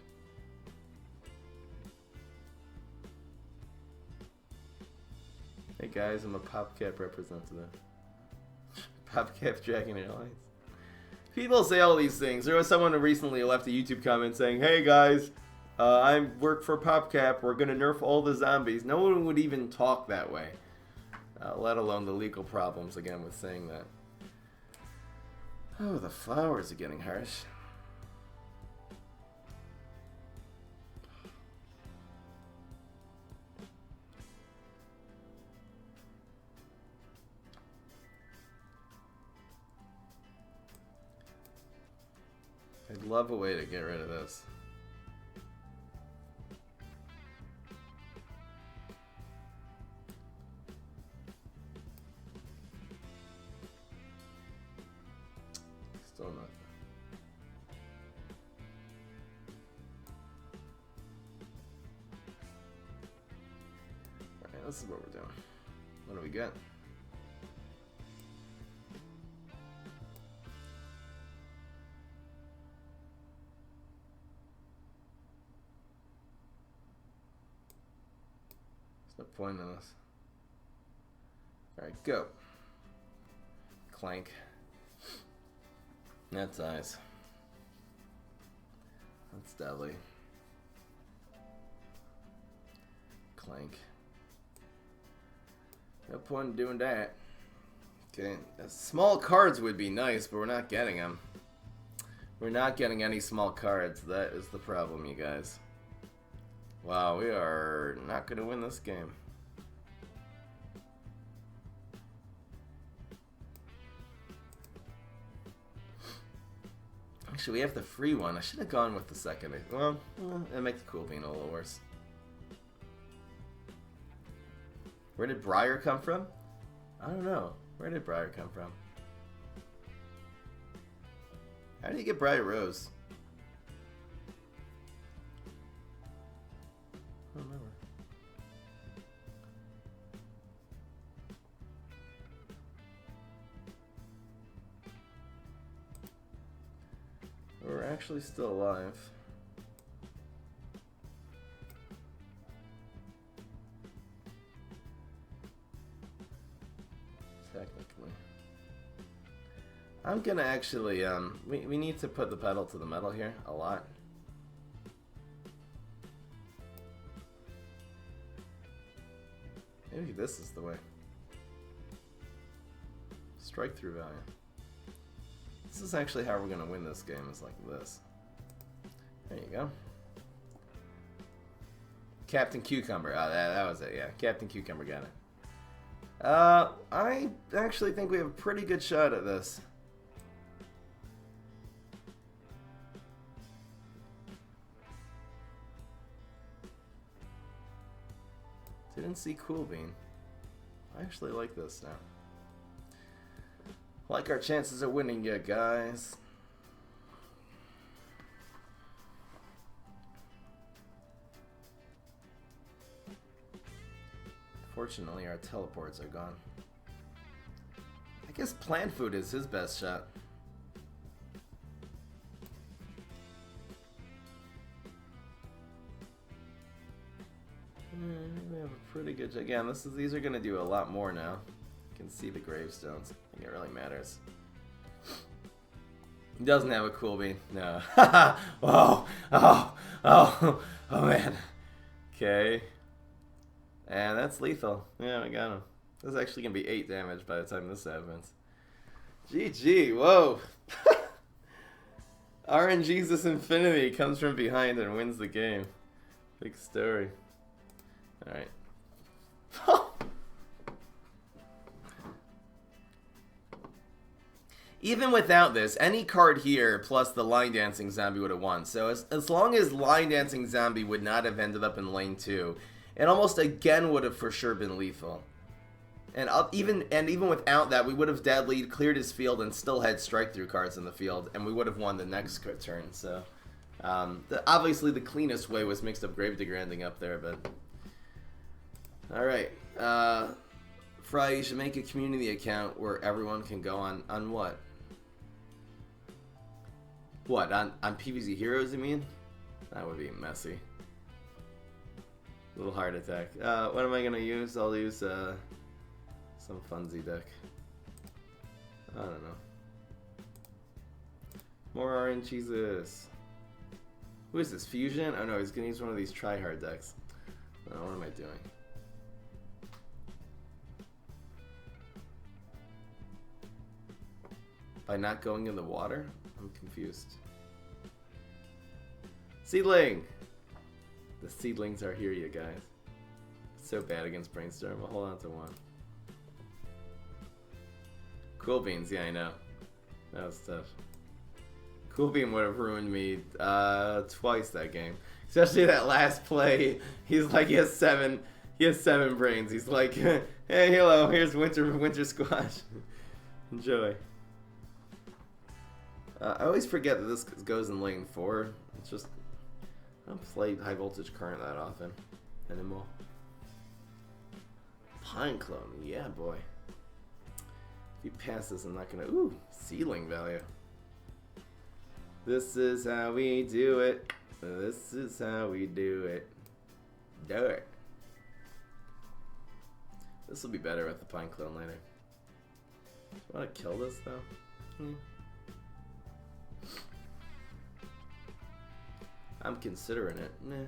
Hey guys, I'm a PopCap representative. PopCap Dragon Airlines. People say all these things. There was someone who recently left a YouTube comment saying, hey guys, I work for PopCap, we're gonna nerf all the zombies. No one would even talk that way. Let alone the legal problems again with saying that. Oh, the flowers are getting harsh. I'd love a way to get rid of this. Still not. Alright, this is what we're doing. What do we get? There's no point in this. Alright, go. Clank. That's eyes. That's deadly. Clank. No point in doing that. Okay, small cards would be nice, but we're not getting them. We're not getting any small cards. That is the problem, you guys. Wow, we are not going to win this game. Actually, we have the free one. I should have gone with the second. Well, it makes Cool Bean a little worse. Where did Briar come from? I don't know. Where did Briar come from? How do you get Briar Rose? I don't remember. We're actually still alive. Technically. I'm gonna actually, we need to put the pedal to the metal here a lot. Maybe this is the way. Strike through value. This is actually how we're gonna win this game, is like this. There you go. Captain Cucumber. Oh, that was it, yeah. Captain Cucumber got it. I actually think we have a pretty good shot at this. Didn't see Cool Bean. I actually like this now. Like our chances of winning yet, guys. Fortunately, our teleports are gone. I guess plant food is his best shot. We have a pretty good. Again, these are going to do a lot more now. You can see the gravestones. I think it really matters. He doesn't have a cool bean. No. Oh, man. Okay. And that's lethal. Yeah, I got him. This is actually going to be 8 damage by the time this happens. GG, whoa. RNGesus Infinity comes from behind and wins the game. Big story. Alright. Even without this, any card here plus the Line Dancing Zombie would have won. So as long as Line Dancing Zombie would not have ended up in lane 2, it almost again would have for sure been lethal. And even without that, we would have dead lead, cleared his field, and still had strike through cards in the field, and we would have won the next turn. So obviously the cleanest way was Mixed Up Gravedigger ending up there, but all right. Fry, you should make a community account where everyone can go on what? What, on PvZ Heroes, you mean? That would be messy. Little heart attack. What am I going to use? I'll use some funsy deck. I don't know. More RNGesus. Who is this? Fusion? Oh no, he's going to use one of these try-hard decks. Oh, what am I doing? By not going in the water? I'm confused. Seedling! The seedlings are here, you guys. It's so bad against Brainstorm. I'll hold on to one. Cool Beans, yeah, I know. That was tough. Cool Bean would have ruined me twice that game. Especially that last play. He's like, he has seven brains. He's like, hey, hello, here's Winter Squash. Enjoy. I always forget that this goes in lane 4. It's just, I don't play High Voltage Current that often anymore. Pine Clone, yeah, boy. If you pass this, I'm not gonna. Ooh, ceiling value. This is how we do it. This is how we do it. Do it. This will be better with the Pine Clone later. Do you want to kill this though? I'm considering it. Nah.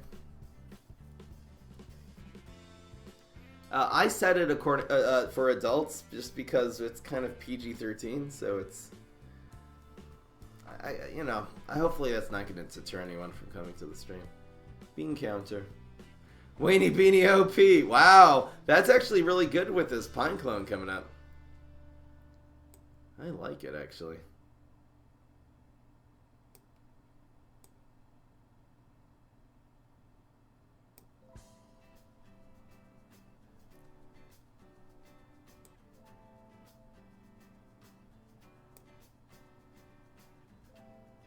I set it according for adults just because it's kind of PG-13, so it's. You know, hopefully that's not going to deter anyone from coming to the stream. Bean counter. Weenie Beanie OP. Wow, that's actually really good with this Pine Clone coming up. I like it actually.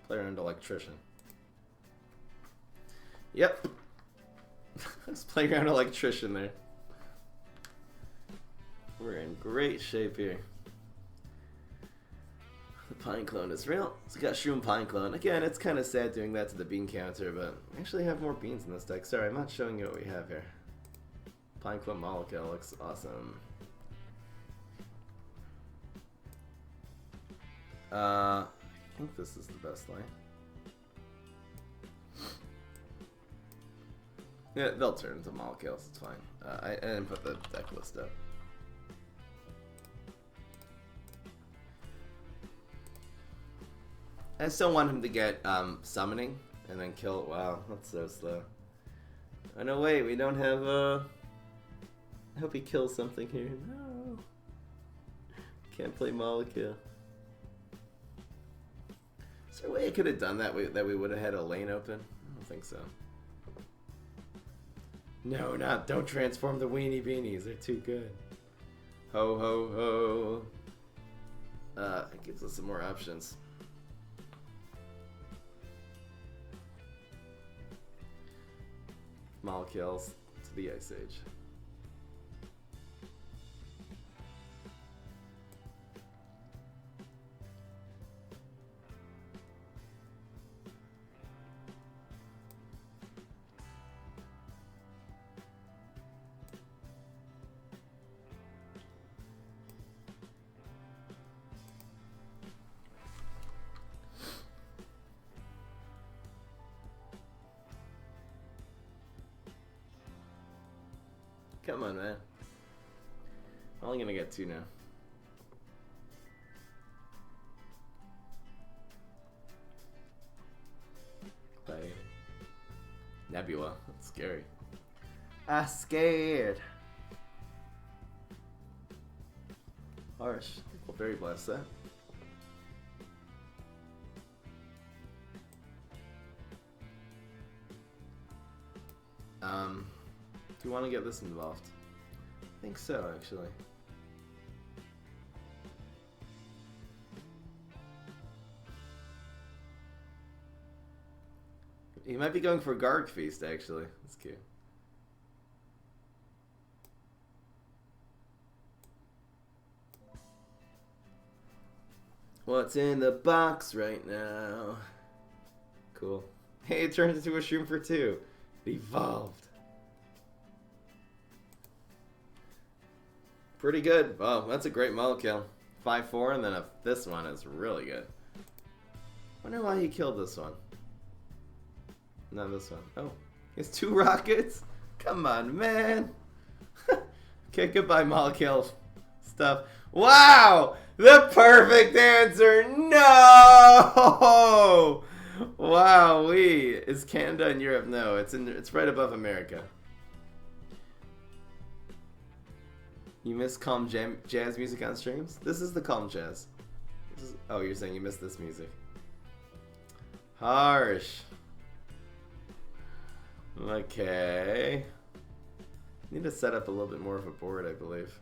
Play around Electrician. Yep. Let's play around Electrician there. We're in great shape here. The Pine Clone is real. It's got Shroom Pine Clone. Again, it's kind of sad doing that to the bean counter, but I actually have more beans in this deck. Sorry, I'm not showing you what we have here. Pine Clone Molecule looks awesome. I think this is the best line. Yeah, they'll turn into molecules, it's fine. I didn't put the deck list up. I still want him to get summoning and then kill it. Wow, that's so slow. Oh no, wait, we don't have I hope he kills something here. No. Can't play molecule. Is there a way I could have done that we would have had a lane open? I don't think so. No, don't transform the Weenie Beanies. They're too good. Ho ho ho. It gives us some more options. Molecules to the Ice Age. Come on, man. I'm only gonna get 2 now. Play Nebula. That's scary. I'm scared. Harsh. Well, very blessed that. Do you want to get this involved? I think so, actually. He might be going for Garg Feast, actually. That's cute. What's in the box right now? Cool. Hey, it turns into a shroom for 2. It evolved. Pretty good. Oh, that's a great model kill. 5-4, and then this one is really good. Wonder why he killed this one. Not this one. Oh, he has 2 rockets? Come on, man. Okay, goodbye, model kill stuff. Wow! The perfect answer! No! Wow, is Canada and Europe? No, it's right above America. You miss calm jazz music on streams? This is the calm jazz. Oh, you're saying you missed this music. Harsh. Okay. Need to set up a little bit more of a board, I believe.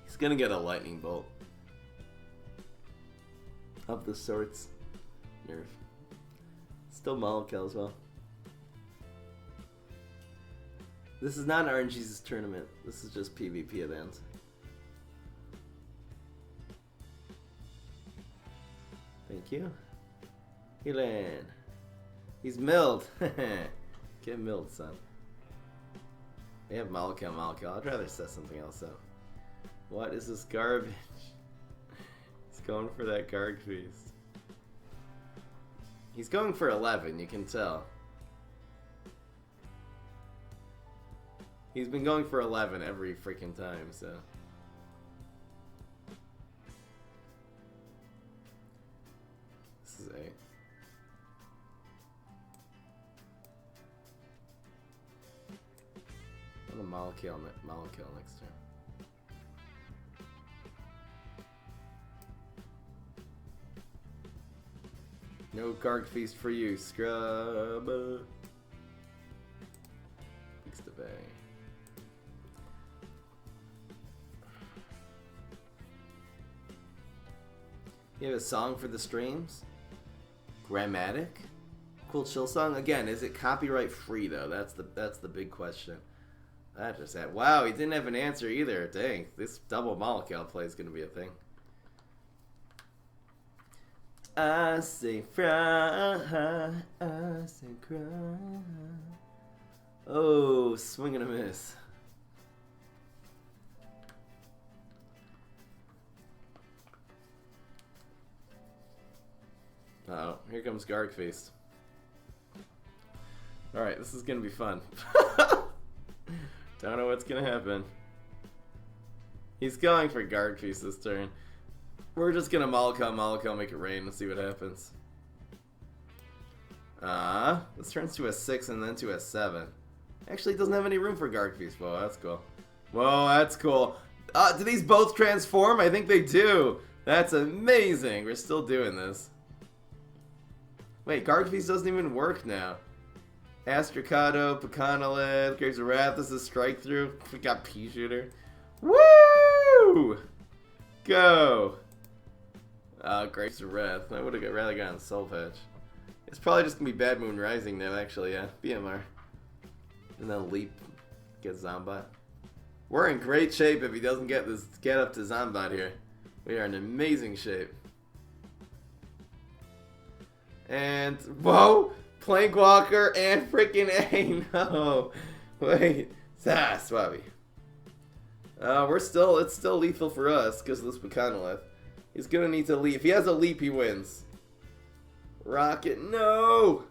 He's gonna get a lightning bolt of the sorts. Nerf. Still Molotov as well. This is not RNG's tournament. This is just PvP event. Thank you. Helan. He's milled. Get milled, son. They have Molotov. I'd rather set something else up. What is this garbage? He's going for that Garg Feast. He's going for 11, you can tell. He's been going for 11 every freaking time, so. This is 8. I'm gonna Molotov next turn. No Garg Feast for you, scrub. Fix the bay. You have a song for the streams? Grammatic? Cool chill song. Again, is it copyright free though? That's the big question. I just had. Wow, he didn't have an answer either. Dang, this double Molotov play is gonna be a thing. I say fry, I say cry. Oh, swing and a miss. Uh-oh, here comes Garg Feast. Alright, this is gonna be fun. Don't know what's gonna happen. He's going for Garg Feast this turn. We're just gonna Molotov, make it rain and see what happens. This turns to a 6 and then to a 7. Actually, it doesn't have any room for Garg Feast. Whoa, that's cool. Whoa, that's cool. Do these both transform? I think they do. That's amazing. We're still doing this. Wait, Garg Feast doesn't even work now. Astrocado, Pecanolith, Graves of Wrath. This is Strike Through. We got Pea Shooter. Woo! Go! Graves of Wrath. I would have rather gotten Soul Patch. It's probably just gonna be Bad Moon Rising now, actually, yeah. BMR. And then Leap. Get Zombat. We're in great shape if he doesn't get up to Zombat here. We are in amazing shape. And, whoa! Plankwalker and freaking A, no! Wait. Swabby. It's still lethal for us because of this Bacanolith. He's gonna need to leap. If he has a leap, he wins. Rocket, no!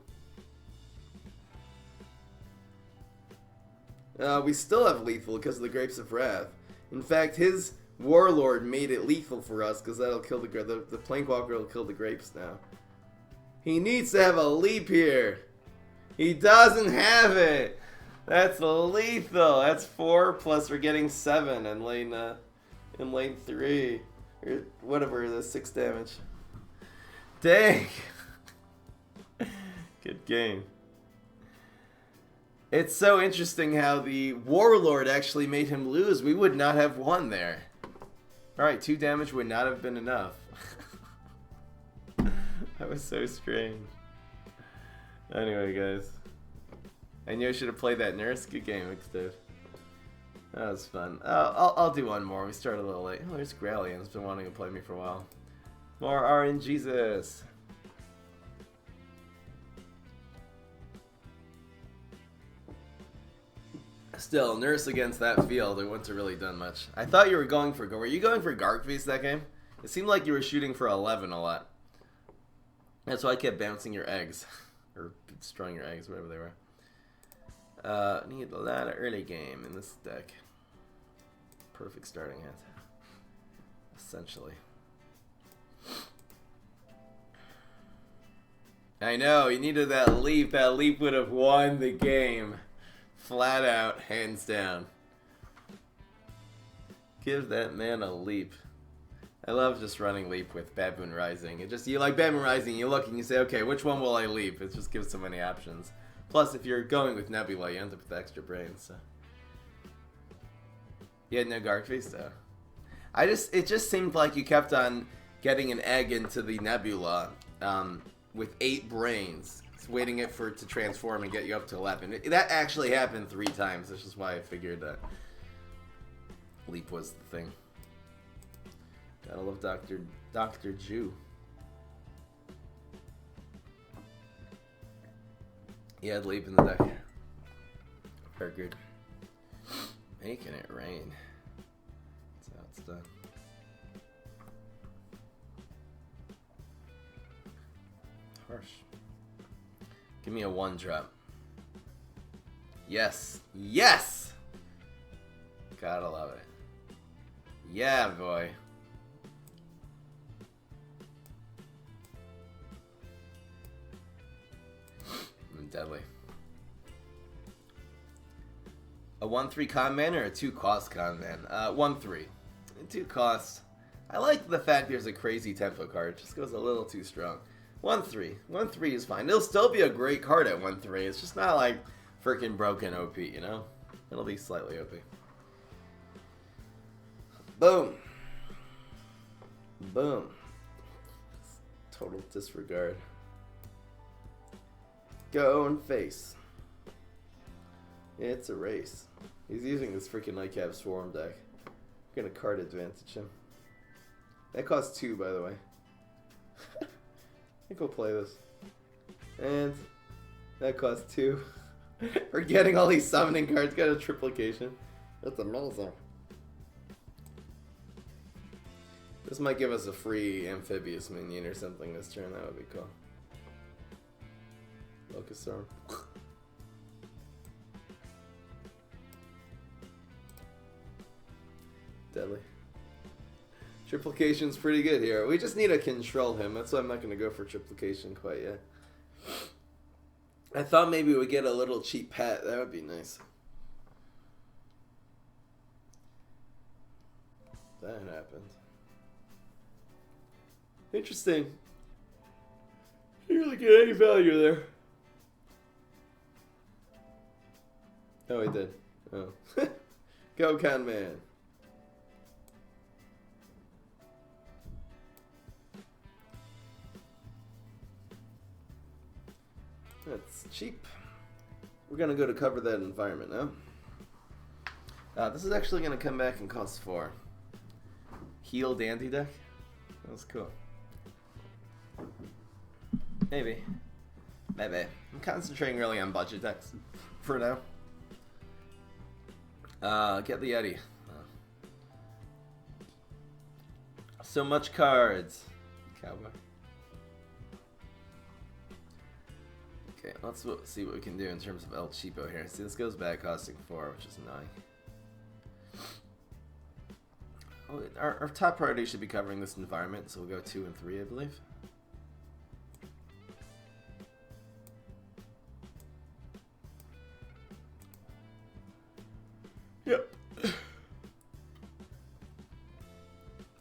We still have lethal because of the Grapes of Wrath. In fact, his Warlord made it lethal for us because that'll kill the Plankwalker will kill the Grapes now. He needs to have a leap here. He doesn't have it. That's lethal. That's 4 plus we're getting 7 in lane 3. Or whatever, the 6 damage. Dang. Good game. It's so interesting how the Warlord actually made him lose. We would not have won there. Alright, 2 damage would not have been enough. That was so strange. Anyway, guys. I knew I should have played that nurse. Good game, Mixed. That was fun. I'll do one more. We started a little late. Oh, there's Grallian's been wanting to play me for a while. More RNGesus. Still, nurse against that field, it wouldn't have really done much. I thought you were going for... Were you going for Gargfeast that game? It seemed like you were shooting for 11 a lot. That's why I kept bouncing your eggs. Or destroying your eggs, whatever they were. Need a lot of early game in this deck. Perfect starting hand. Essentially. I know, you needed that leap. That leap would have won the game. Flat out, hands down. Give that man a leap. I love just running leap with Baboon Rising. You like Baboon Rising, you look and you say, okay, which one will I leap? It just gives so many options. Plus, if you're going with Nebula, you end up with extra brains. So. You had no Gargfeast, though. It just seemed like you kept on getting an egg into the Nebula with 8 brains, waiting for it to transform and get you up to 11. That actually happened 3 times. This is why I figured that leap was the thing. Gotta love Dr. Jew. He had leap in the deck. Very good. Making it rain. That's how it's done. Harsh. Give me a 1-drop. Yes. Yes! Gotta love it. Yeah, boy. Deadly. A 1/3 con man or a 2 cost con man? 1/3. 2 costs. I like the fact there's a crazy tempo card. It just goes a little too strong. 1/3. 1/3 is fine. It'll still be a great card at 1/3. It's just not like freaking broken OP, you know? It'll be slightly OP. Boom. Boom. Total disregard. Go and face. It's a race. He's using this freaking Nightcap Swarm deck. I'm gonna card advantage him. That costs 2, by the way. I think we'll play this. And that costs 2. We're getting all these summoning cards. Got a triplication. That's amazing. This might give us a free amphibious minion or something this turn. That would be cool. Locust Storm. Deadly. Triplication's pretty good here. We just need to control him. That's why I'm not going to go for triplication quite yet. I thought maybe we'd get a little cheap pet. That would be nice. That happened. Interesting. You really get any value there. Oh, he did. Oh. Go, Con Man. That's cheap. We're going to go to cover that environment now. This is actually going to come back and cost 4. Heal Dandy deck? That was cool. Maybe. Maybe. I'm concentrating really on budget decks for now. Get the Yeti. So much cards. Cowboy. Okay, let's see what we can do in terms of El Cheapo here. See, this goes back costing 4, which is annoying. Oh, our top priority should be covering this environment, so we'll go 2 and 3, I believe. Yep.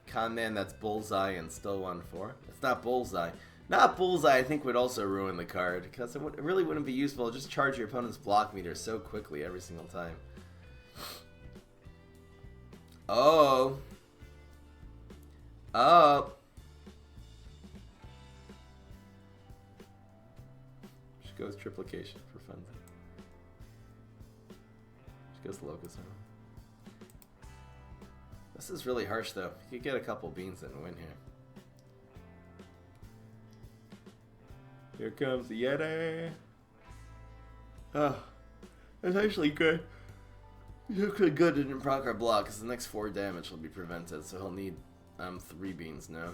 Conman, that's Bullseye and still 1-4. It's not Bullseye. Not Bullseye, I think, would also ruin the card, because it really wouldn't be useful. Just charge your opponent's block meter so quickly every single time. Oh. Oh. She goes triplication for fun. She goes Locust Armor. This is really harsh, though. You could get a couple beans and win here. Here comes the Yeti. Oh, that's actually good. It's actually good it didn't proc our block, because the next 4 damage will be prevented, so he'll need 3 beans now.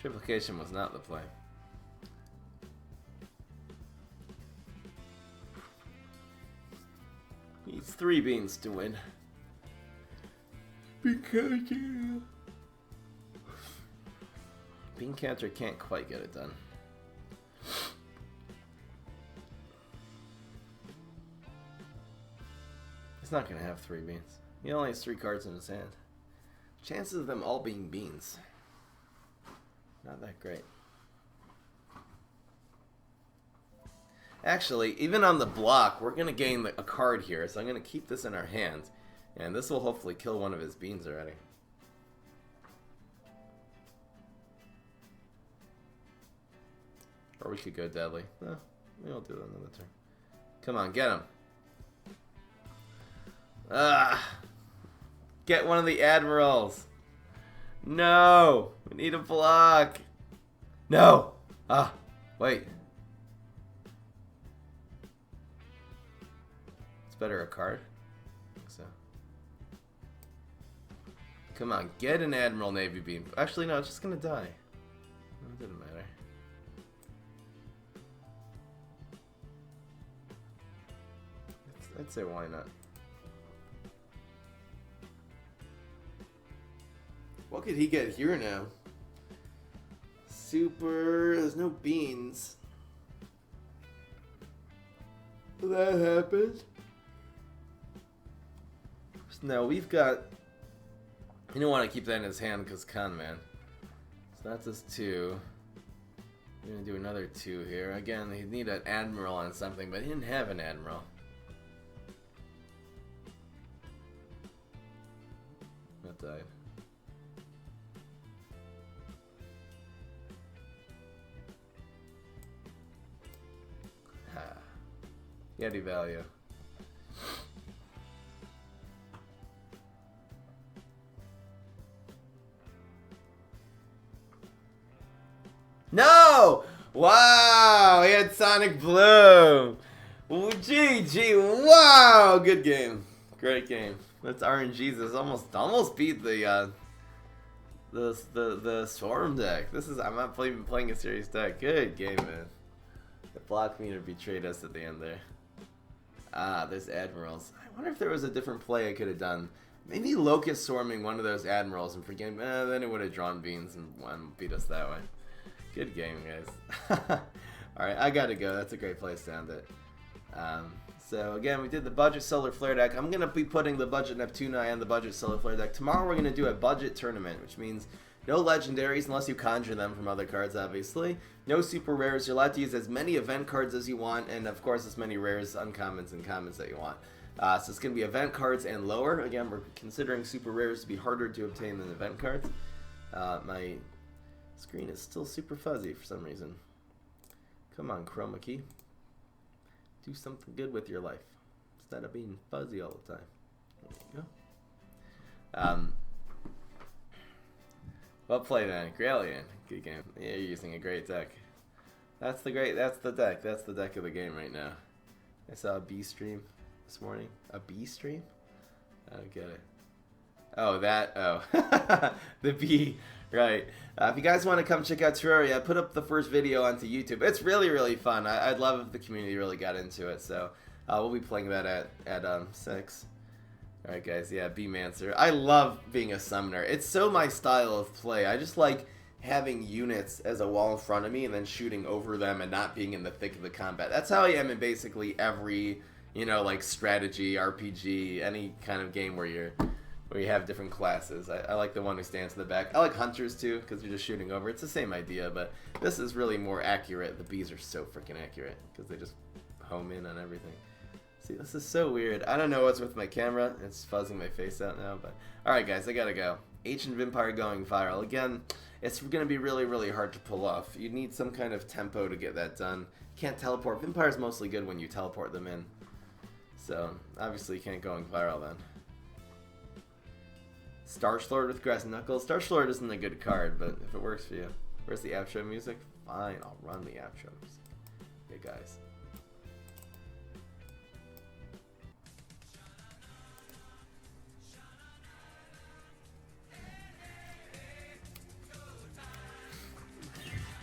Triplication was not the play. Needs 3 beans to win. Because Bean Counter can't quite get it done. He's not going to have 3 beans. He only has 3 cards in his hand. Chances of them all being beans. Not that great. Actually, even on the block, we're going to gain a card here, so I'm going to keep this in our hand. And this will hopefully kill one of his beans already. Or we could go deadly. No, we'll do it another turn. Come on, get him. Get one of the admirals. No, we need a block. No. Wait. It's better a card. I think so. Come on, get an Admiral Navy Beam. Actually, no, it's just gonna die. It didn't matter. I'd say why not. What could he get here now? Super. There's no beans. That happened. No, we've got. You don't want to keep that in his hand because Conman. So that's his 2. We're gonna do another 2 here. Again, he'd need an admiral on something, but he didn't have an admiral. That died. Yeti value. No! Wow! He had Sonic Bloom! GG! Wow! Good game. Great game. That's RNG's. Almost beat the Swarm deck. I'm not even playing a serious deck. Good game, man. The block meter betrayed us at the end there. There's admirals. I wonder if there was a different play I could have done. Maybe Locust swarming one of those admirals and forgetting. Then it would have drawn beans and beat us that way. Good game, guys. Alright, I gotta go. That's a great place to end it. So again, we did the budget solar flare deck. I'm gonna be putting the budget Neptuna and the budget solar flare deck. Tomorrow we're gonna do a budget tournament, which means no legendaries unless you conjure them from other cards, obviously. No super rares. You're allowed to use as many event cards as you want, and of course as many rares, uncommons, and commons that you want. So it's going to be event cards and lower. Again, we're considering super rares to be harder to obtain than event cards. My screen is still super fuzzy for some reason. Come on, Chroma Key. Do something good with your life instead of being fuzzy all the time. There you go. Um, well played, then. Gralian. Good game. Yeah, you're using a great deck. That's the deck. That's the deck of the game right now. I saw a B stream this morning. A B stream? I don't get it. Oh, that. Oh. The B. Right. If you guys want to come check out Terraria, I put up the first video onto YouTube. It's really, really fun. I'd love if the community really got into it. So we'll be playing that at 6. Alright, guys. Yeah, B-Mancer. I love being a summoner. It's so my style of play. I just like having units as a wall in front of me and then shooting over them and not being in the thick of the combat. That's how I am in basically every, you know, like strategy, RPG, any kind of game where you have different classes. I like the one who stands in the back. I like hunters too, because you're just shooting over. It's the same idea, but this is really more accurate. The bees are so freaking accurate, because they just home in on everything. See, this is so weird. I don't know what's with my camera. It's fuzzing my face out now, but... Alright guys, I gotta go. Ancient Vampire going viral. Again, it's gonna be really, really hard to pull off. You need some kind of tempo to get that done. You can't teleport. Vampire's mostly good when you teleport them in. So, obviously you can't go viral then. Starchlord with Grass Knuckles. Starchlord isn't a good card, but if it works for you. Where's the outro music? Fine, I'll run the outro music. Okay, guys.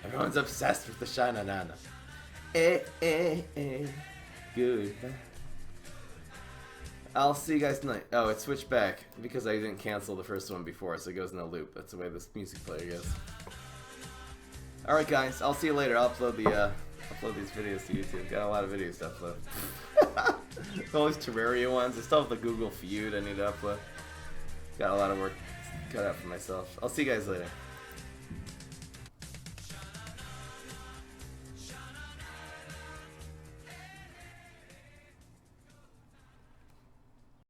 Everyone's obsessed with the Shinanana. Goodbye. I'll see you guys tonight. Oh, it switched back because I didn't cancel the first one before, so it goes in a loop. That's the way this music player goes. Alright guys, I'll see you later. I'll upload these videos to YouTube. Got a lot of videos to upload. All these Terraria ones. I still have the Google Feud I need to upload. Got a lot of work cut out for myself. I'll see you guys later.